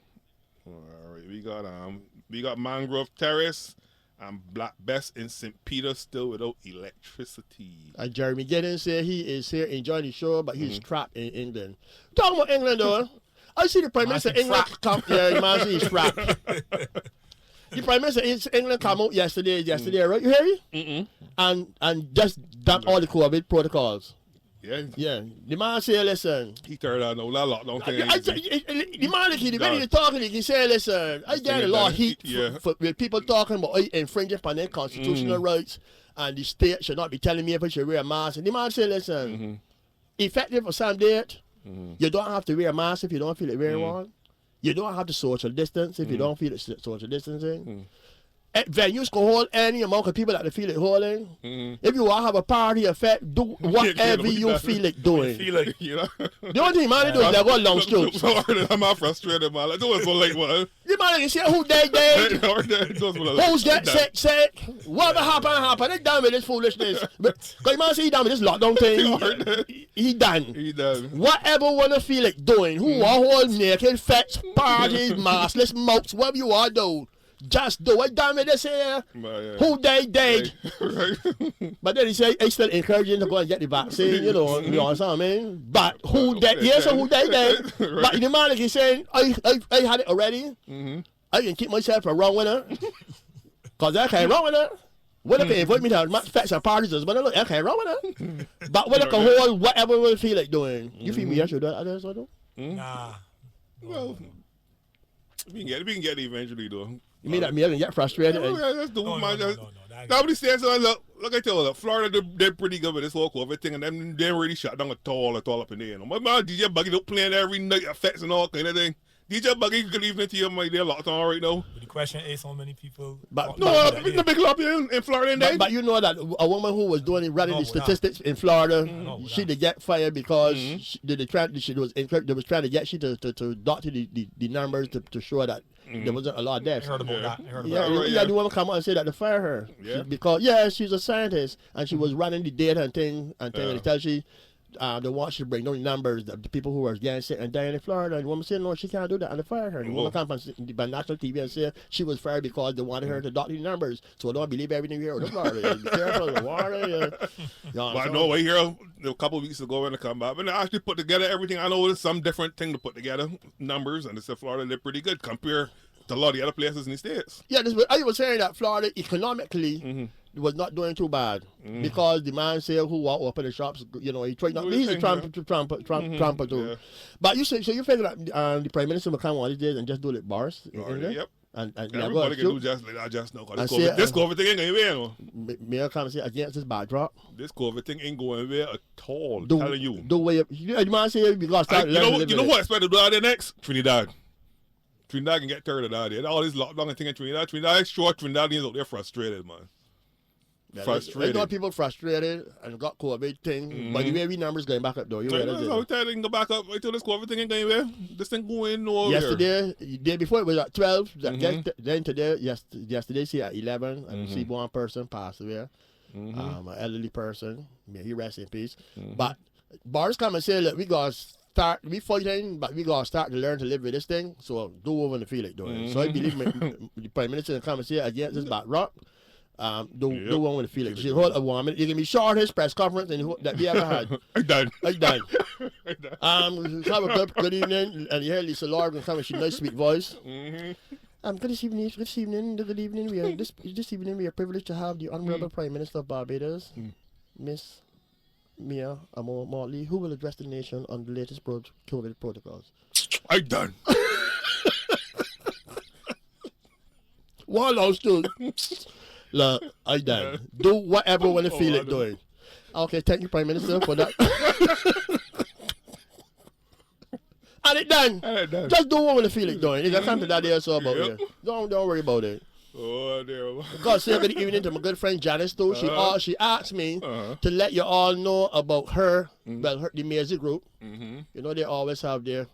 All right, we got Mangrove Terrace and Black Best in St. Peter still without electricity. And Jeremy Giddens said he is here enjoying the show, but he's trapped in England. Talking about England, though, I see the Prime Minister of England come. Yeah, man, see he's trapped. The Prime Minister of England come out yesterday, right? You hear me? And just dump all the COVID protocols. Yeah, Yeah, the man say, listen. he turned out no lockdown thing. The man, the way he's talking, he say, listen, I get a lot of heat with people talking about infringing upon their constitutional rights, and the state should not be telling me if I should wear a mask. And the man say, listen, effective for some date, you don't have to wear a mask if you don't feel like wearing one. You don't have to social distance if you don't feel like social distancing. Venues can hold any amount of people that they feel like holding. If you want to have a party effect, do whatever you feel like doing. You know? The only thing man they do is they go long strokes. I'm all frustrated, man. Like, do it so late, man. The man can say who dead. Who's get sick. Whatever happen. They done with this foolishness. Because the man say he done with this lockdown thing. He done. He done. Whatever wanna feel like doing. Who want hold naked, fetch, parties, maskless, mouths, whatever you want to do. Just do it, damn it, this here. Who dead. Right. But then he say he's still encouraging to go and get the vaccine, you know what I mean? But who dead? Yes, who dead? Right. But the man he's saying, I had it already. I can keep myself a wrong winner. Because I can't wrong with it. When I can invite me to fetch and parties, but look, I can't wrong with it. But when I can hold whatever we feel like doing, you feel me? I should do that, so I do. Nah. Well, we can get it eventually, though. You mean that me I can get frustrated? Yeah, let's do No, man. no, Just- no, no. Nobody says so. Look, I tell you, Florida, they're pretty good with this whole COVID thing, and them they really shut down at all up in there. You know? My man, DJ Buggy, don't playing every night, effects and all kind of thing. DJ Buggy, good evening to you, my dear, locked on right now. But the question is, how many people? But- No, the big club here in Florida, and But you know that a woman who was running the statistics in Florida, she did get fired because they was trying to get she to doctor the numbers to show that there wasn't a lot of I deaths. heard about that. I heard about Yeah, that. right, the woman come out and say that they fire her. Yeah. Because she's a scientist and she was running the data and thing and they tell she they want you to bring down the numbers of the people who are getting sick and dying in Florida. And the woman said no, she can't do that, and they fire her. The woman come on national TV and say she was fired because they wanted her to doctor the numbers. So I don't believe everything you hear in Florida. Be careful, water. But I know I hear a couple of weeks ago when they come back, but they actually put together everything. I know it's some different thing to put together numbers, and they said Florida they're pretty good compared to a lot of the other places in the states. Yeah, I was saying that Florida economically was not doing too bad because the man said who walk up in the shops, he tried not. He's a Trumper too. Yeah. But you say so you figure that the Prime Minister will come one of these days and just do it bars in England? Yep. And Everybody can do just like that just now. This COVID thing ain't going away. May I come and say against this backdrop? This COVID thing ain't going away at all. I'm telling you. The way the man say you got to start You know what I expect to do out there next? Trinidad. Trinidad can get tired of that. There. All this lockdown thing in Trinidad. Trinidadians out there frustrated, man. Frustrated. I know people frustrated and got COVID thing, but the way we numbers going back up though. You realize it? I'm telling you, go back up until this COVID thing ain't going away. This thing going nowhere. Yesterday, the day before it was at 12. Then today, yesterday, see at 11, and see one person passed away. An elderly person. May he rest in peace. But Boris come and say, look, we fighting, but we gotta start to learn to live with this thing. So do what we feel like doing. So I believe the Prime Minister come and say against this backdrop. Do one with the feeling. She hold a woman. You can be short his press conference that we ever had. I done. Have a good evening, and you hear Lisa Lord come with she nice sweet voice. Good evening. We are this evening we are privileged to have the Honorable Prime Minister of Barbados, Miss Mia Motley, who will address the nation on the latest COVID protocols. I done. One of those two. Look, I done. Do whatever when you feel it doing. Okay, thank you, Prime Minister, for that. And it done. And it done. Just do what when you feel it doing. It's a something that there's so about Yep. it. Don't worry about it. Oh, dear. God say good evening to my good friend Janice too. She asked me to let you all know about her, the music group. You know they always have their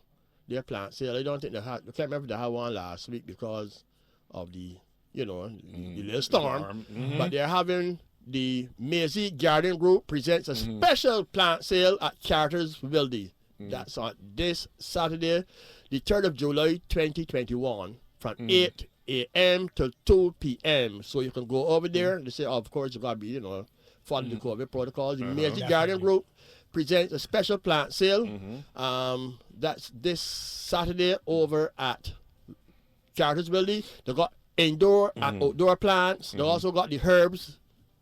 plant sale. I don't think I can't remember if they had one last week because of the the little storm. But they're having the Maisie Garden Group presents a special plant sale at Carter's Wildy. That's on this Saturday, the 3rd of July 2021 from 8 a.m. to 2 p.m. So you can go over there. They say, of course, you got to be, follow the COVID protocols. The Maisie Garden Group presents a special plant sale. That's this Saturday over at Carter's Wildy. They got indoor and outdoor plants. They also got the herbs.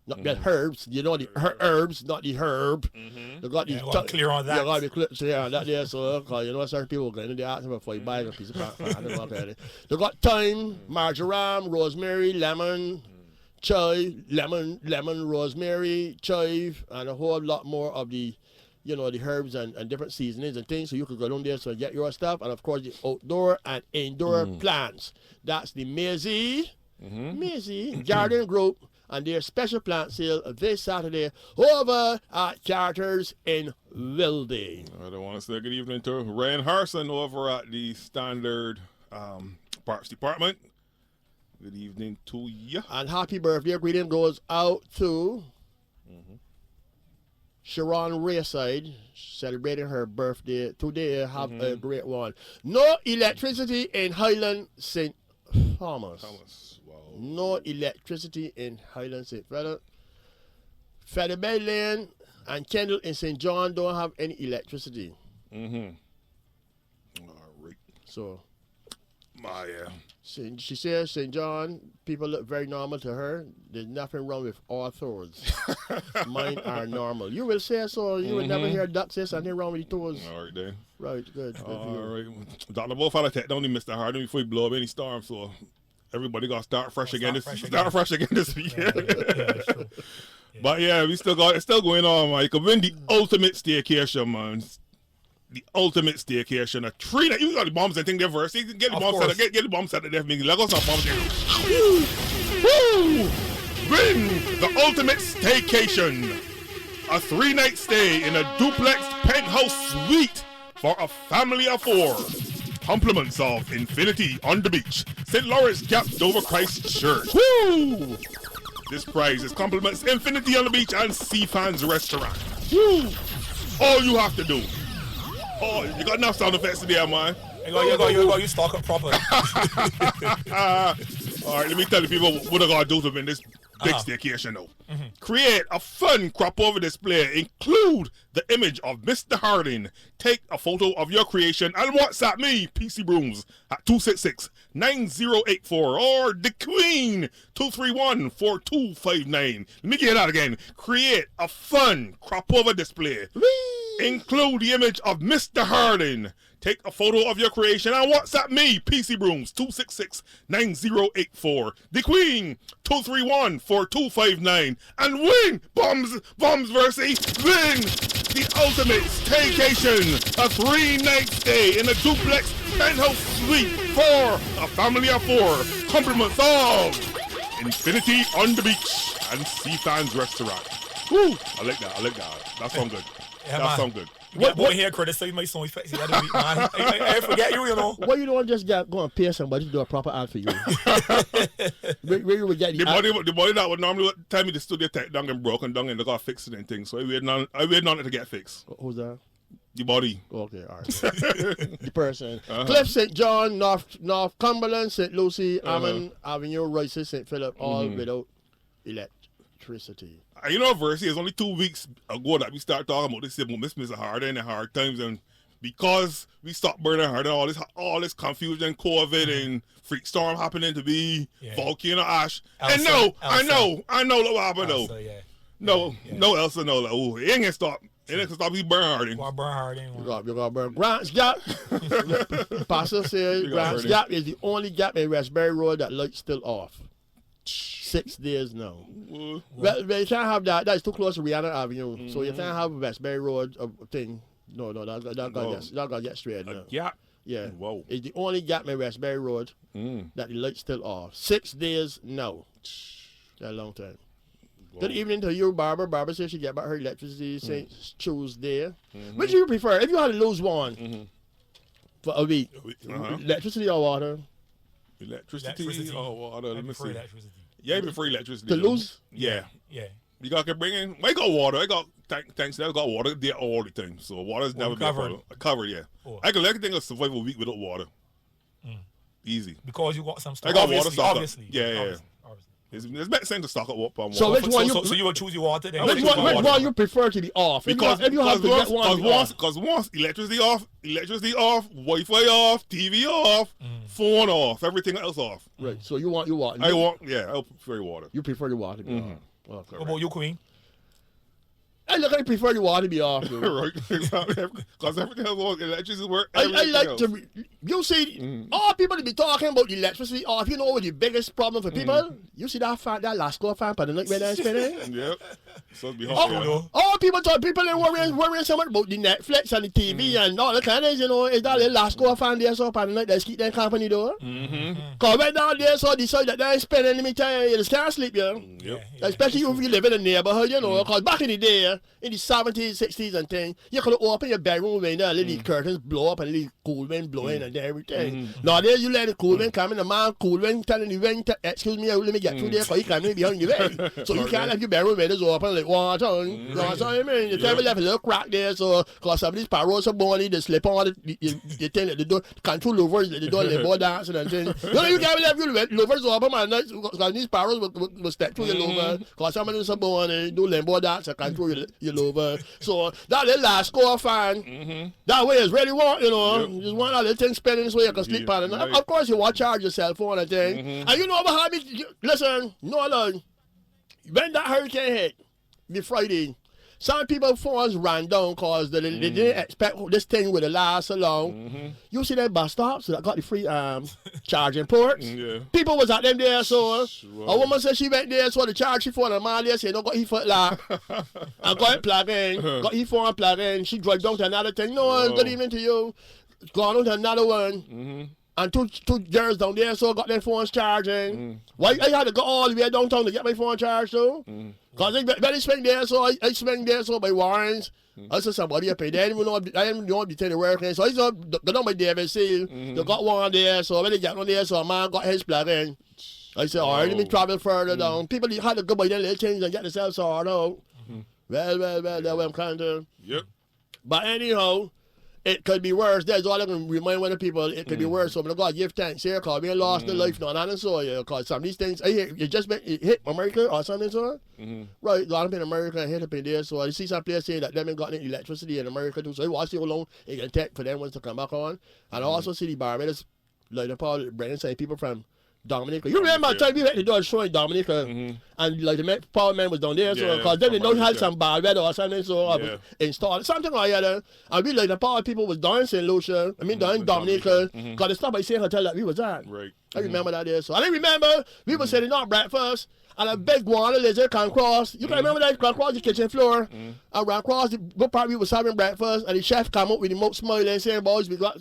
Not the herbs, the herbs, not the herb. They got the clear on that. Yeah, got to be clear on that there. So, cause certain people go in and they ask them before you buy a piece of plant. They got thyme, marjoram, rosemary, lemon, chive, lemon, rosemary, chive, and a whole lot more of the the herbs and different seasonings and things. So you could go down there so get your stuff. And of course, the outdoor and indoor plants. That's the Maisie Garden Group and their special plant sale this Saturday over at Carter's in Wildy. I don't want to say good evening to Ryan Harrison over at the Standard Parks Department. Good evening to you. And happy birthday greeting goes out to Sharon Rayside, celebrating her birthday today. Have a great one. No electricity in Highland St. Thomas. Wow. No electricity in Highland St. Philip. Fedibay Lane and Kendall in St. John don't have any electricity. All right. So, Yeah. she says St. John, people look very normal to her. There's nothing wrong with all tours. Mine are normal. You will say so. You will never hear Duck say something wrong with your tours. All right, then. Right, good. All right. Dr. Bowfella Tech don't need Mr. Harden before he blow up any storm, so everybody got to start fresh again this weekend. But yeah, it's still going on, man. You can win the ultimate staycation, man. The ultimate staycation. A 3 night. You got the bombs and thing there first. You can get the bombs set. Get the bombs set. Let us have bombs there. Woo! Win the ultimate staycation. A 3-night stay in a duplex penthouse suite for a family of 4. Compliments of Infinity on the Beach, St. Lawrence Gap, Dover Christchurch. Woo! This prize is compliments Infinity on the Beach and Sea Fans Restaurant. Woo! All you have to do. Oh, you got enough sound effects today, man. You stalk it properly. All right, let me tell the people what I gotta do to win this big staycation though. Create a fun crop over display. Include the image of Mr. Harding. Take a photo of your creation and WhatsApp me, PC Brooms, at 266-9084 or the Queen 231-4259. Let me get that again. Create a fun crop over display. Include the image of Mr. Harding. Take a photo of your creation and WhatsApp me, PC Brooms, 266-9084. The Queen, 231-4259. And win! Bombs Versi, win! The ultimate staycation. A 3-night stay in a duplex penthouse suite for a family of 4. Compliments of Infinity on the Beach and Sea Fans Restaurant. Woo! I like that. That sounds good. Yeah, that man. sounds good. Boy here criticize my sound effects the other week, man. I forget you know. Why you don't just go and pay somebody to do a proper ad for you? Where you would get the body that would normally tell me the studio tech down and broken down and they got fixed and things. So I waited on it to get fixed. Who's that? The body. Okay, all right. The person. Cliff, St. John, Northumberland, St. Lucie, Ammon Avenue, Royce, St. Philip, all without electricity. You know, Versi, it's only 2 weeks ago that we start talking about this about Mr. Harden and the hard times, and because we stopped burning hard and all this confusion, COVID and freak storm happening to be volcano ash. Elsa, and no, Elsa. I know what happened though. Elsa, yeah. No Elsa, no. Like, oh, it ain't gonna stop. It ain't gonna stop. We burn Harding. Well, burn Harding. You got to burn. Grants Gap. Pastor says Grants Gap is the only gap in Westbury Road that lights still off. 6 days now. Well, you can't have that. That's too close to Rihanna Avenue. So you can't have Westbury Road thing No, that got get straight. No. Yeah. Yeah. Whoa. It's the only gap in Westbury Road that the light's still off. 6 days now. That's a long time. Whoa. Good evening to you, Barbara. Barbara says she get back her electricity since Tuesday. Which do you prefer? If you had to lose one for a week, electricity or water? Electricity or water? Let me see. Electricity. Yeah, I prefer electricity. To lose? Yeah. Yeah. You got to bring in. I got water. I got thanks. I got water there all the time. So water's never been a covered. problem. Covered, yeah. Oh. I can survive a week without water. Easy. Because you got some stuff. I got water stock up. Obviously. Yeah. It's better sense to stock up on water. So which one So you would choose your water then? Which one you prefer to be off? Because if you have to get one, once electricity off, Wi-Fi off, TV off, phone off, everything else off. Right. So you want your water. I prefer water. You prefer the water to be off. Okay. What about you, Queen? I prefer the water to be off. Right, because everything else on electricity work. I like to. You see, all people to be talking about the electricity off. You know what the biggest problem for people? You see that fan, that Lasco fan, but the night when they're spinning. Yep. So it'd be hot. All people are worrying so much about the Netflix and the TV and all the kind of, is that little Lasco fan there, so the night they keep their company door. Because when down there, so decide that they're spending, let me tell you, you just can't sleep, Yep. Especially if you live in a neighborhood, because back in the day, in the 70s, 60s and things, you could open your bedroom window and let the curtains blow up and let the cool wind blow in and everything. Nowadays, you let the cool wind come in, the man cool wind telling the wind, excuse me, let me get through there because he coming behind the way. So you can't have your bedroom windows open like water. You know what I mean? You can't left a little crack there, so because some of these parrots are born, they slip on the thing at the door, control louvers, the door, they board dancing and things. You can't left your louvers open, man, because these parrots will step through your louver, because some of them are born and do limbo dance and control your louver. So that little last score fan, that way is really want, you just want that little thing spinning so you can sleep on it. Right. Of course, you want to charge your cell phone and thing. And you know what happened? Listen, no alone. When that hurricane hit, the Friday, some people's phones ran down because they didn't expect this thing would last so long. You see that bus stops that got the free charging ports? Yeah. People was at them there, so a woman said she went there, so the charge she phone, and man there said, no, got his foot lock. And got it plugged in, got his phone plugged in. She drove down to another thing. No, good evening to you. Gone on to another one. And two girls down there, so got their phones charging. Why I had to go all the way downtown to get my phone charged, too? Because I swing there, so I swing there, so by Warrens. I said somebody up there. I didn't know if the thing working. So I said, go down by David Seal. They got one there, so when they get one there, so a man got his plug in. I said, all right, let me travel further down. People had to go by their little things and get themselves sorted out. Well, that's what I'm kind of. Yep. But anyhow, it could be worse. That's all I can remind one of people. It could be worse. So I'm going to give thanks here because we lost the life now. And so, yeah, because some of these things, it hit America or something, so. Right, a lot of people in America hit up in there. So I see some players saying that they haven't got any electricity in America too. So I watch how long it can take for them ones to come back on. And I also see the Barbados, like the Paul Brennan saying people from Dominica. You remember the time we went to do a show in Dominica and like the power man was down there, so because then they don't have some bad weather or something, so installed something like that. And we like the power people was down in St. Lucia, down in Dominica, because they stopped by St. Hotel that we was at. Right. I remember that there. So I remember we were sitting on breakfast and a big guana lizard come across. You can remember that come across the kitchen floor and ran across the good part we was having breakfast and the chef come up with the most smiling saying, boys, we got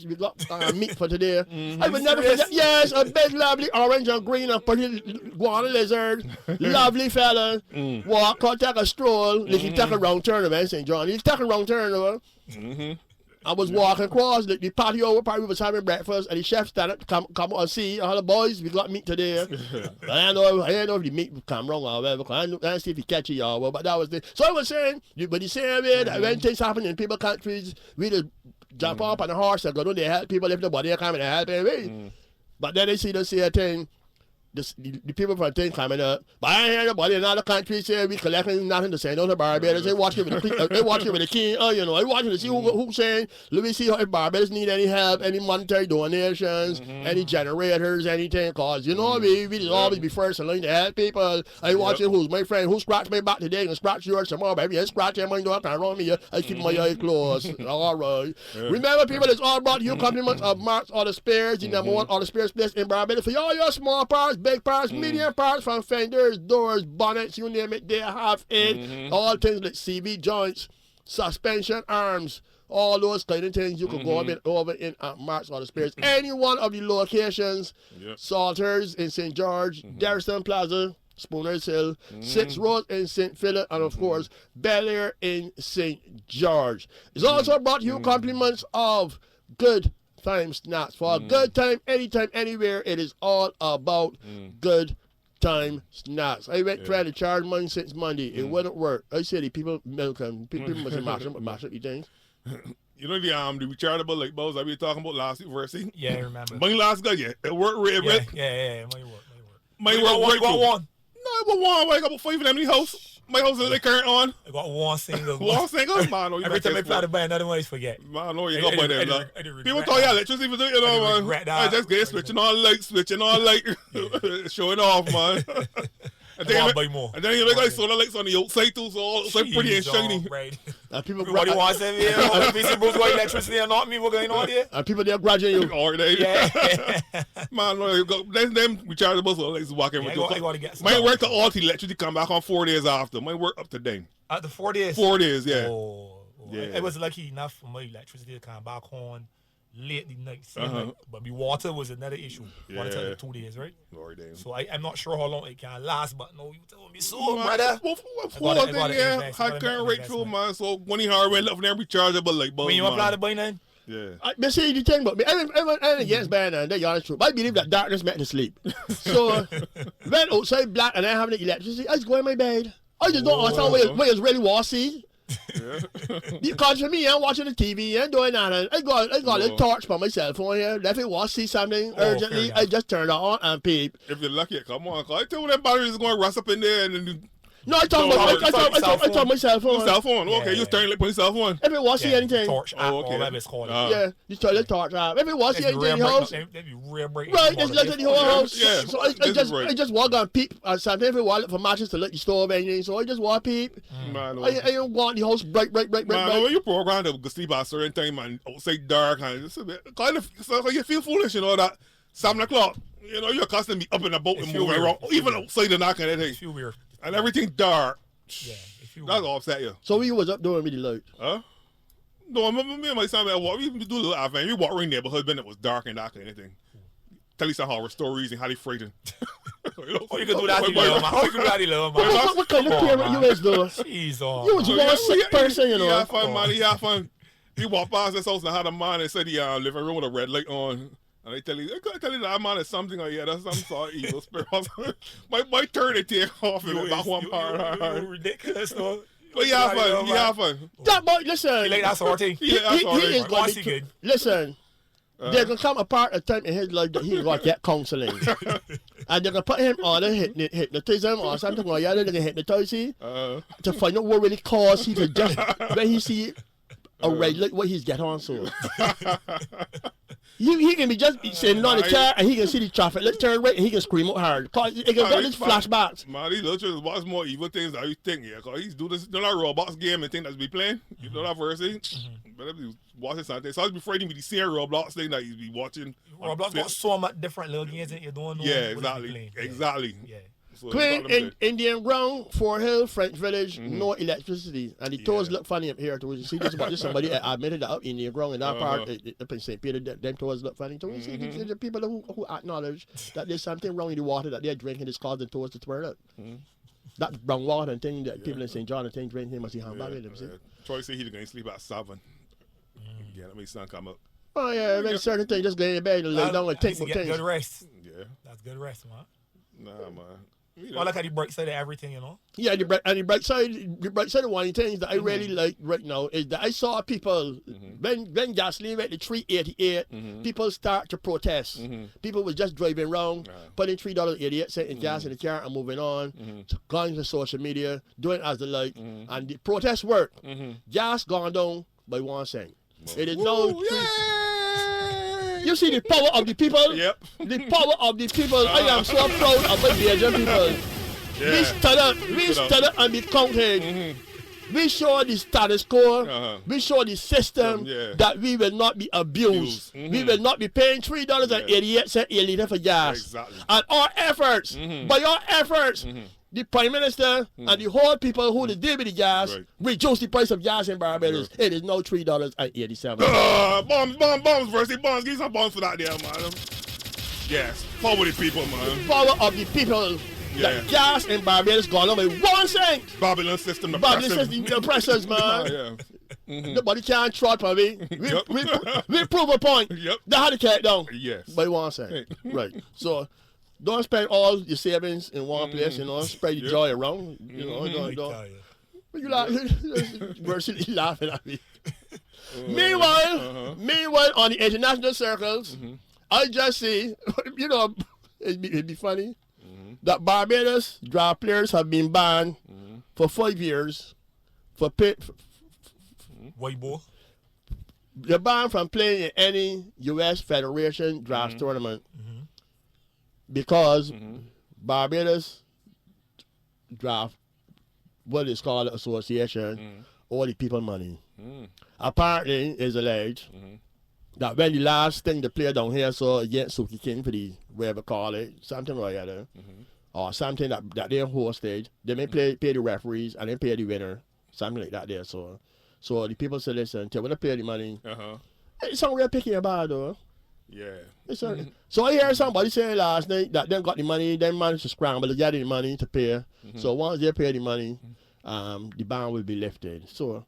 meat for today. I would never forget. Yes, a big lovely orange and green and pretty guana lizard. Lovely fella. Walk, take a stroll. He take a round turn over in St. John. He took a round turn over. I was walking across the patio where probably was having breakfast, and the chef started come and see all the boys. We got meat today. I don't know if the meat would come wrong or whatever. I don't see if he catch it or whatever, but that was the. So I was saying, but the same way that when things happen in people countries, we just jump up on the horse and go down there help people if nobody coming to help them. But then they see the same thing. The people from things coming up, but I hear nobody in other countries say we collecting nothing to send on the Barbados. They watch it with the king. They watching to see who's saying. Let me see if Barbados need any help, any monetary donations, any generators, anything. Cause we just always be first in line to help people. I watching who's my friend who scratched my back today and scratch yours tomorrow. Baby, I scratch him. I know I can't run me. I keep my eyes closed. All right. Remember, people, it's all brought to you compliments of Marks Auto Spares, the number one auto spares place in Barbados for all your small parts. Big parts, medium parts, from fenders, doors, bonnets, you name it, they have it. All things like CV joints, suspension arms, all those kind of things. You can go over in Marks Auto Spares. Any one of the locations, Salters in St. George, Darriston Plaza, Spooners Hill, 6 Roads in St. Philip, and of course, Bel Air in St. George. It's also brought you compliments of Good Time Snacks. For a good time, anytime, anywhere, it is all about Good Time Snacks. I went trying to charge money since Monday. It wouldn't work. I said the people milk them. People must mash up the things. You know the rechargeable light bulbs I be talking about last week, Versi? Yeah, I remember. Money last guy, yeah. It worked red. Yeah. Money work. You got one. No, I got one. I got about 5 of them in the house. My house is current on. I got one single. One single? Man, no, Every time I try to buy another one, I forget. Man, no, you got by them. I do People regret thought you that. electricity for you know, man. I just get switching on light, showing off, man. And I buy more. And then you look like solar lights on the outside too, so all outside pretty and shiny. Right. People Everybody wants to be PC Bruce got electricity or not me, what's going on here? and people they're grudging you. All day. Yeah. Man, no, you got them rechargeable so lights walking with I you. gotta get Mine work to all the electricity come back on 4 days after. Mine work up to then. After 4 days. 4 days, yeah. Oh. Yeah. It was lucky enough for my electricity to come back on late the night. But my water was another issue. Water Yeah. took 2 days, right? Lord damn. So I'm not sure how long it can last, but no, you told me so, brother. Well, I gotta yeah, invest. high I gotta current make rate too, investment. man. So when he hard went left there rechargeable like bulbs. When you apply to buy none? Yeah. I see the thing, but I against bad and that's honest truth. I believe that darkness meant to sleep. So when outside black and I having the electricity, I just go in my bed. I just don't understand where it's really was see. Because for me, I'm watching the TV and doing that. And I got a torch by my cell phone here. If it was see something urgently, I just turn it on and peep. If you're lucky, come on. Cause I tell you that battery is going to rust up in there and then you No, I talk my cell phone. cell phone. Okay, you turn it, put your cell phone. If it was see anything, Torch app, okay. or whatever it's called. yeah, you turn the torch off. If it was see That'd anything in the house, be real break. right, just look at the whole house. Yeah, So I just walk and peep. Sometimes if it was for matches to let the stove anything, so I just walk peep. Man, I don't want the house bright. man, when you program to go sleep at a certain time and outside dark and it's a bit kind of so you feel foolish, you know that 7 o'clock. You know you're accustomed to be up and about and moving around, even outside and that kind of thing. Feel weird. And everything dark. Yeah, it feel That's weird. all upset you. So we was up doing with the light. Huh? No, me and my son, we do a little advent. We walk around neighborhood when it was dark and that kind of thing. Tell you some horror stories and how they frightened. Oh, you can do that, man. How you can do that, man? What kind of parent you is though? Jeez, You was one sick person, you know. Yeah, fun, man. He had fun. He walked past this house and had a man and said he living room with a red light on. And I tell you that man is something or yeah, that's some sort of evil spirit. my turn to take off and back one part. You ridiculous, though. But he had fun. He had fun. That boy, listen. You like that sort of thing? He like that sort of He thing. is going What's to he be. good? Listen. There's gonna come a part of time in his life that he's gonna get counseling, and they're gonna put him on a hypnotism or something like that. They're gonna hypnotize him to find out what really caused he to just when he see a red light, what he's get on so. He can be just sitting on the chair and he can see the traffic light turn right and he can scream out hard. Cause he can got these flashbacks. Man, these little children watch more evil things than you think, yeah. Cause he's do this, you know that Roblox game and thing that's be playing. You know that verse, but if he watching something, so I was be afraid he be seeing Roblox thing that he's be watching. Roblox got so much different little games that you don't know. Yeah, what you playing. exactly. Yeah. So Queen it's in Indian Ground, Fort Hill, French Village, no electricity. And the tours look funny up here. You see this about this somebody admitted that up Indian Ground in that part up in St. Peter, them tours look funny. So you see the people who acknowledge that there's something wrong in the water that they're drinking is causing tours to twirl up. That brown water and thing that people in St. John and things drinking must be handbag in them. See? Troy said he's gonna sleep at 7. Yeah, let me sun come up. Oh yeah, make certain things just get in bed and lay down and think Get about good things. rest. Yeah, That's good rest, man. nah, man. You know, Well, I like how the bright side of everything, you know. Yeah, the bright side of one of the things that I really like right now is that I saw people when gasoline went to $3.88, people start to protest. People was just driving around, putting $3.88 in gas in the car and moving on, going to social media, doing as they like, and the protest worked. Gas gone down by 1 cent. It is now. You see the power of the people? Yep. The power of the people. I am so proud of my Belgian people. We stood up and be counted. We show the status quo. We show the system that we will not be abused. We will not be paying $3.88 a liter for gas. Exactly. And our efforts, by our efforts, the Prime Minister and the whole people who deal with the gas Right. reduce the price of gas in Barbados. It is now $3.87. Bombs, Versi, bombs. Give some bombs for that there, man. Yes, forward the people, man. Power of the people. Yeah. The gas in Barbados gone up with 1 cent. Babylon system, the Babylon pressure. system, the pressures, man. Yeah. Nobody can trot for me. Yep. We prove a point. Yep. They had to carry it down. Yes. By 1 cent. Right. So don't spend all your savings in one place, you know, spread your joy around. You know, don't. You laugh, Mercy laughing at me. Meanwhile, on the international circles, I just see, you know, it'd be funny that Barbados draft players have been banned for 5 years for White boy. they're banned from playing in any U.S. Federation draft tournament because Barbados draft what is called association all the people money. Apparently, it's alleged that when the last thing the player down here saw against Suki King for the whatever call it, something like that, or something that they hosted, they may pay the referees and then pay the winner, something like that there. So the people say, listen, when they pay the money, it's not real picky about though. Yeah. So I hear somebody saying last night that they got the money, they managed to scramble to get the money to pay. So once they pay the money, the ban will be lifted. So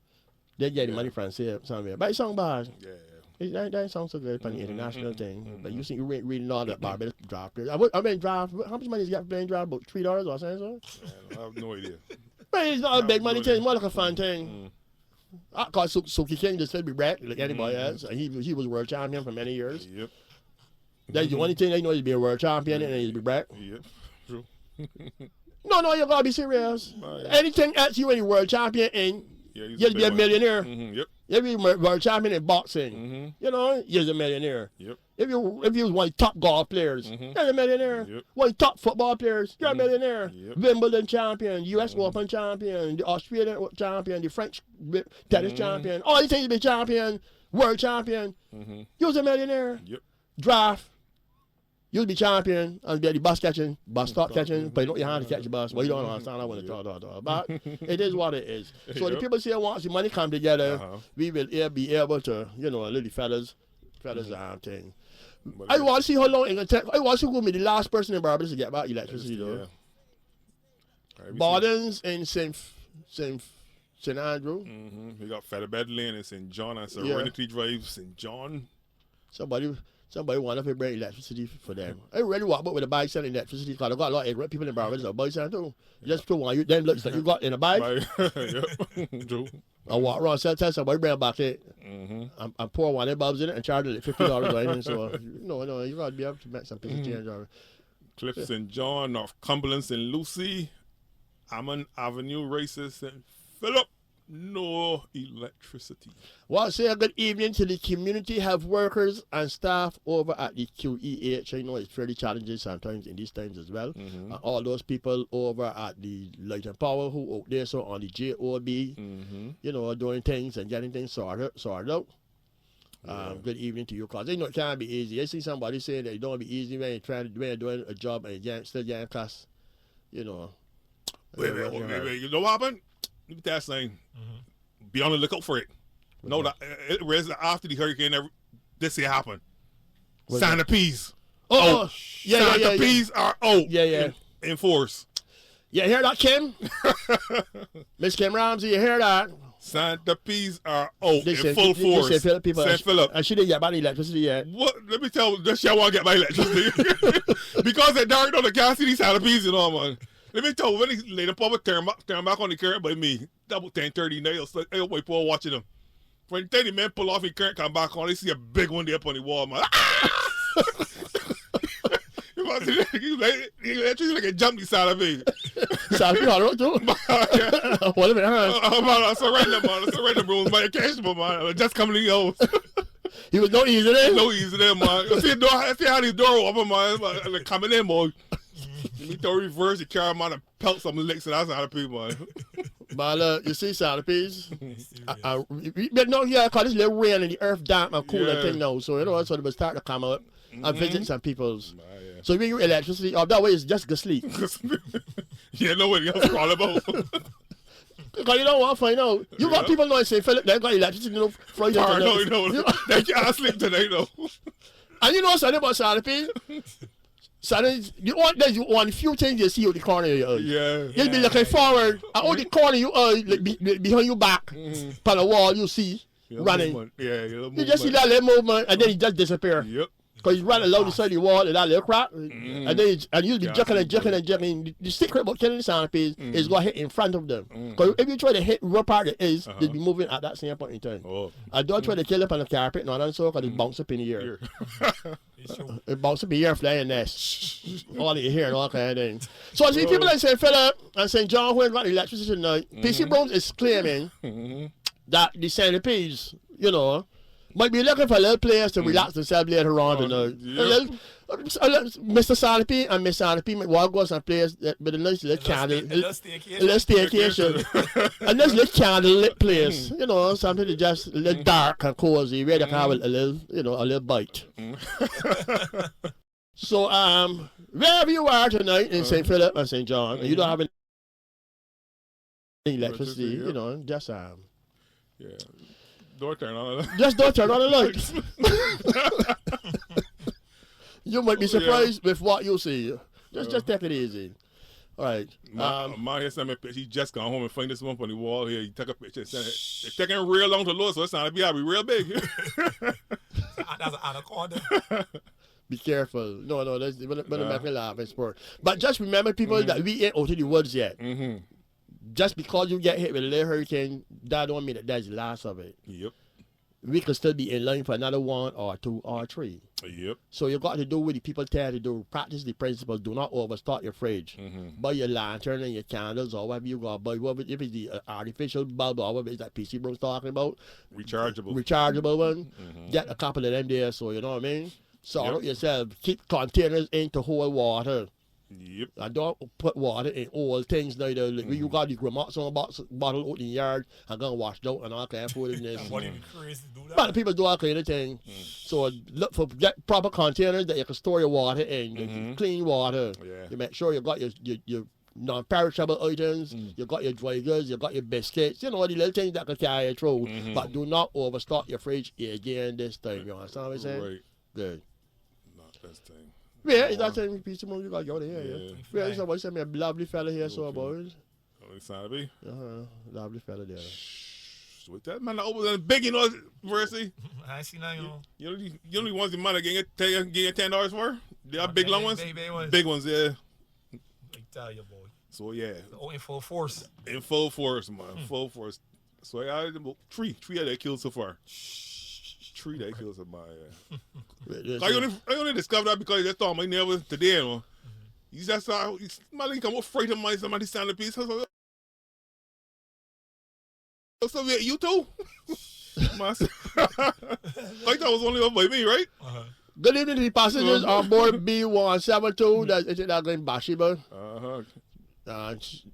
they get the money from somewhere. But it's not bad. Yeah. That sounds so good for the international thing. But you see, you reading all that Barbados draft. I mean, draft. How much money is you got for playing draft? About $3 or something? I have no idea. But it's not a big money thing. More like a fun thing. I call Suki King just said be back like anybody else. And he was world champion for many years. Yep. That's the only thing they know is be a world champion and he's be back. Yep. True. No, you gotta be serious. Anything else you any world champion in, you'll be a millionaire. Yep. If you're world champion in boxing, you know, you're a millionaire. Yep. If you was one of the top golf players, you're a millionaire. Yep. One of the top football players, you're a millionaire. Yep. Wimbledon champion, U.S. Open champion, the Australian champion, the French tennis champion, all these things to be champion, world champion. You're a millionaire. Yep. Draft. You'll be champion and be the bus stop catching, but you don't your hand to catch the bus. Well, you don't understand. I want to talk. But it is what it is. So the people say once the money come together, we will be able to, you know, little fellas thing. I want to see how long it can take. I want to see who will be the last person in Barbados to get back electricity though. Bardens in St. Andrew. We got Featherbed Lane in St. John and Serenity Drive, St. John. Somebody want to bring electricity for them. I really walk up with a bike selling electricity because I got a lot of people in Barbados that buy something too. Just put one, then looks like you got in a bike. Yep. True. I walk around, tell somebody bring back it. I pour one of the bulbs in it and charge it like $50 going. So no, you gotta be able to make some piece of change on it. Cliff St. John, North Cumberland, St. Lucie, Ammon Avenue, Races, St. Philip. No electricity. Well, say a good evening to the community health workers and staff over at the QEH. I know it's fairly challenging sometimes in these times as well. And all those people over at the Light and Power who out there so on the JOB, you know, doing things and getting things sorted out. Good evening to you, because it can't be easy. I see somebody saying that it don't be easy when you're doing a job and you still getting class, you know. Wait. You know what happened? Let me tell you something. Be on the lookout for it. No, that it was after the hurricane. This here happened. Santa Peas. Santa Peas are out. In force. You hear that, Kim? Miss Kim Ramsey, you hear that? Santa Peas are out in full force. St. Philip. And she didn't get my electricity yet. What? Let me tell you, this shit want to get my electricity. Because they're dark on the gas, these Santa Peas and all, man. Let me tell you, when they later public turn back on the current by me, double 10:30 nails. So I wait for watching them. When 30 men pull off the current, come back on, they see a big one there up on the wall, man. You like a jumpy side of me. Santa Peas, I don't do. What a minute, I surrender, man. I surrender, bro. My occasional, man. I just come to the house. He was no easy there? No easy there, man. See how the door open, man. Like coming in, boy. You need to reverse the car, man, and pelt some licks and that's how the people, man. But you see Santa Peas? But no, yeah, because this little rain and the earth damp and cool and thing now. So, you know, so they will start to come up. and visit some people's. Yeah. So when you electricity up that way, it's just go sleep. Yeah, know what else all about. Because you don't want to find out. You got people knowing St. Philip, they got electricity, Friday I know. They can't sleep today, though. And you know something about Sanapee? You want few things you see out the corner of your eye. Yeah. You'll be looking forward, and out the corner of your eye, behind your back, on the wall, you see, running. Movement. Yeah, You just see that little movement, and then he just disappear. Yep. Because he's running along the side of the wall in that little crack. And then you'll be jerking. The secret about killing the centipedes is going to hit in front of them. Because if you try to hit where part it is, they'll be moving at that same point in time. Oh. And don't try to kill it on the carpet, no, and so, because it bounce up in the air. It bounce up in the air, flying nest. All you hear and all kind of things. So I see people like St. Philip and St. John who got electricity tonight. PC Browns is claiming that the centipedes, might be looking for little players to relax themselves later on tonight. Mr. Sanapee and Miss Sanapee might walk out some players with a nice little candle. A little staycation. A nice little candle lit place. Something that's just a little dark and cozy, where they can have a little bite. So, wherever you are tonight in St. Philip and St. John, and you don't have any electricity, just Yeah. Door turn on. Just don't turn on the lights. You might be surprised with what you see. Just take it easy. All right. My here sent me a picture. He just got home and find this one on the wall here. He took a picture and sent it. It's taking real long to load, so it's not to be real big. That's an anaconda. Be careful. No, that's make me laugh in sport. But just remember, people, that we ain't out of the woods yet. Just because you get hit with a little hurricane, that don't mean that that's the last of it. Yep. We could still be in line for another 1 or 2 or 3. Yep. So you got to do what the people tell you to do. Practice the principle. Do not overstock your fridge. Buy your lantern and your candles or whatever you got to buy. If it's the artificial bulb or whatever it's that PC Bro's talking about. Rechargeable one. Get a couple of them there, so you know what I mean? Sort out yourself. Keep containers in to hold water. Yep. And don't put water in all things neither. You got the Gramoxone bottle out in the yard and gonna wash out and all kind of food in this. Crazy to do that. But people do all kind of thing. So look for proper containers that you can store your water in. Clean water. Yeah. You make sure you got your non-perishable items. You got your dry goods. You got your biscuits. The little things that can carry you through. But do not overstock your fridge again this time. You understand what I'm saying? Right. Good. Not this thing. Yeah, it's that time piece of movie you got to go there. Yeah, somebody sent me a lovely fella here, so about it. Sanapee? Lovely fella there. With that man over there big, Versi. I see now, You only ones the man that get $10 for? They are big long ones? Big ones, yeah. I tell you, boy. So yeah. In full force. In full force, man. Full force. So I had about three that they killed so far. 3 that killed somebody. I only discovered that because they thought my neighbor today, He just thought somebody come up afraid of somebody stand a piece. So you too? I thought was only up by me, right? Good evening to the passengers on board B172. That's going Bathsheba.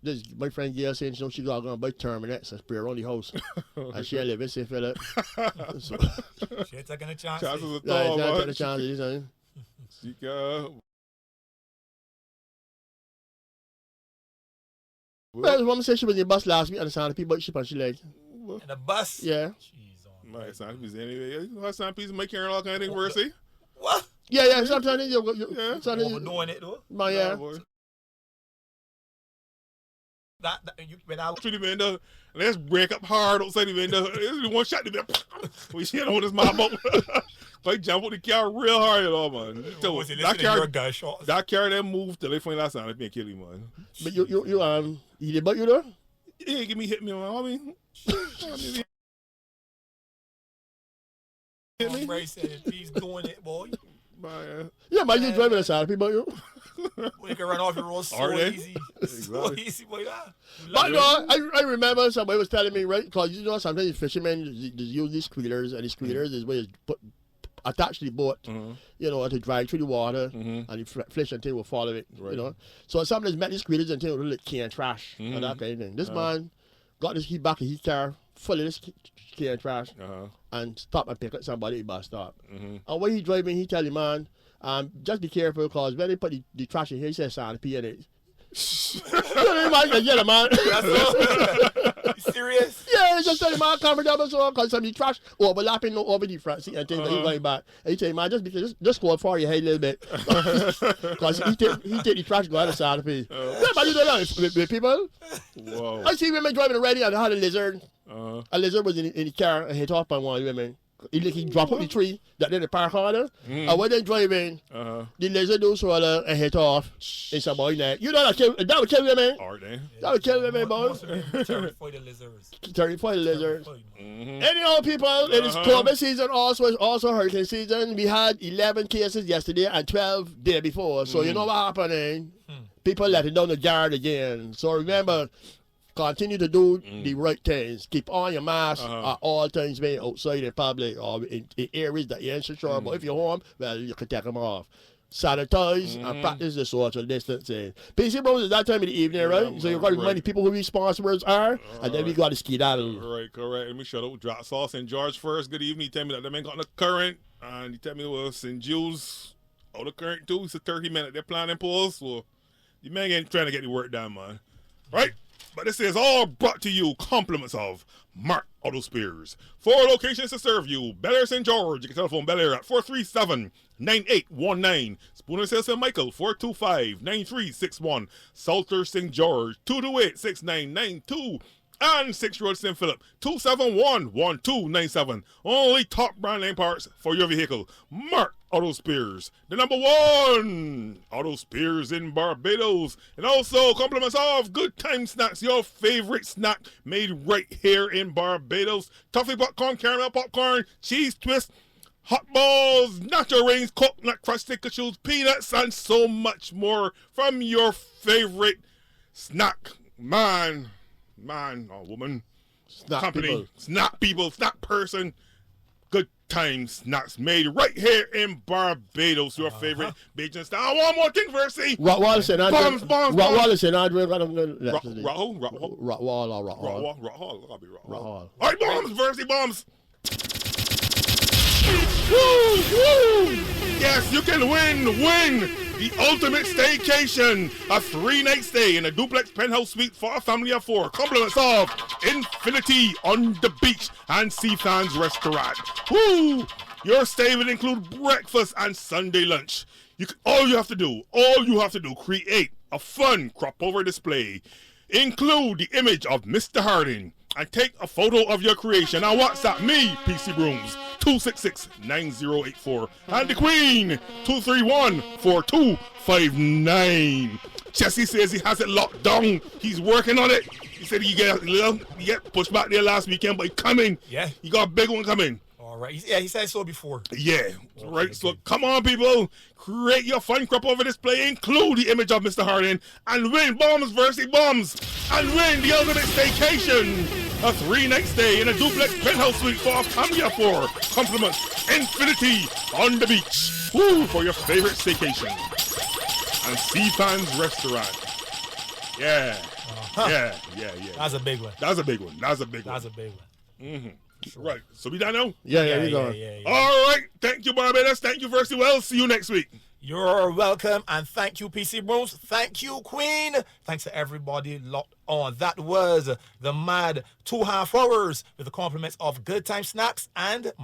This my friend Gail saying she got going to buy Terminate, so spare on the house. And she live in St. Philip. So, she ain't taking a chance. Chances are taking tall, a chance. She got... Well, the woman said she was in the bus last week and the sound of people she punched her leg. In the bus? Yeah. Jeez, my sound piece anyway. You know, sound piece make carrying all kind of things, Versi. What? Yeah, sometimes you overdoing it though. Yeah. That you without Treat him in the let's break up hard outside him in the one shot him. We see it on his mouth. Like jump on the car real hard at all, man. So that car that moved till they find that sound and kill him, man. But you did but you though? Yeah, give me hit me, man. I mean hit me. Ray said if he's doing it, boy. Yeah, man, you driving a sound people you. We can run off your road so easy. So easy, boy. But no, I remember somebody was telling me, right? Because sometimes fishermen use these squealers, and the squealers is where you attach the boat, to drive through the water, and the fish and thing will follow it, So sometimes met these squealers and thing will like can trash and that kind of thing. This man got he back in his car full of this can trash and stop and pick up somebody at the bus stop. And when he driving, he tell the man, Just be careful because when they put the trash in here, he says Sanapee in it. You might get it, man. You serious? Yeah, just tell him, man, comfortable, so because some of the trash overlapping over the front seat and things that he's going back. And he tell him, man, just go for your head a little bit. Because he take the trash go out of Sanapee. Yeah, but you don't know, with people. Whoa. I see women driving already and they had a lizard. A lizard was in the car and hit off by one of the women. He dropped up the tree that they park on her. And when they driving, the lizard do swallow and hit off in some boy neck. You know that would kill women. Are they? That would kill women, boy. For the lizards. Turning for the lizards. Anyhow, people, it is COVID season, also hurricane season. We had 11 cases yesterday and 12 day before. So you know what happening? People letting down the guard again. So remember, continue to do the right things. Keep on your mask at all times, being outside in public or in areas that you're unsure. But if you're home, well, you can take them off. Sanitize and practice the social distancing. PC Bros is that time in the evening, right? So you've got to remind the people who these sponsors are, and then we got to skedaddle. Right, correct. Let me shout out Drop Sauce and George first. Good evening. He tell me that them ain't got no current, and he tell me it was St. Jules out of current too. It's a 30-minute they're planning polls, so the man ain't trying to get the work done, man. Right? But this is all brought to you compliments of Mark Auto Spares. 4 locations to serve you. Bel Air St. George. You can telephone Bel Air at 437-9819. Spooner Sales St. Michael, 425-9361. Salter St. George, 228-6992. And 6 Road St. Philip, 271-1297. Only top brand name parts for your vehicle. Mark Auto Spares, the #1 auto spares in Barbados. And also compliments of Good Time Snacks, your favorite snack made right here in Barbados. Toffee popcorn, caramel popcorn, cheese twist, hot balls, nacho rings, coconut crusted cashews, peanuts, and so much more from your favorite snack man or woman, Snack company, people. snack person. Good Time Snacks made right here in Barbados, your favorite Bajan style. One more thing, Versi. Rock Wallace and Andre. Bombs. Rock Wallace and Andre. Rock Rock Wall or Rock Hall. I'll be Rock Rock Hall. Hall. All right, Bombs, Versi, Bombs. Woo! Yes, you can win the ultimate staycation, a 3-night stay in a duplex penthouse suite for a family of 4. Compliments of Infinity on the Beach and Seafans Restaurant. Woo! Your stay will include breakfast and Sunday lunch. All you have to do, create a fun crop over display. Include the image of Mr. Harding and take a photo of your creation and WhatsApp me, PC Brooms, 266-9084, and the Queen, 231-4259. Jesse says he has it locked down. He's working on it. He said he get pushed back there last weekend, but he's coming. Yeah. He got a big one coming. All right. Yeah, he said so before. Yeah, right. So come on, people. Create your fun crop over display. Include the image of Mr. Harding and win Bombs versus Bombs and win the ultimate staycation. A 3-night stay in a duplex penthouse suite for a family of 4. Compliments Infinity on the Beach. Woo, for your favorite staycation. And Seafans Restaurant. Yeah. Yeah. That's a big one. That's a big one. Mm-hmm. Right. So we done now? Yeah, we going. Yeah. All right. Thank you, Barbados. Thank you, Versi. Well, see you next week. You're welcome, and thank you, PC Bros. Thank you, Queen. Thanks to everybody locked on. That was the mad 2.5 hours with the compliments of Good Time Snacks and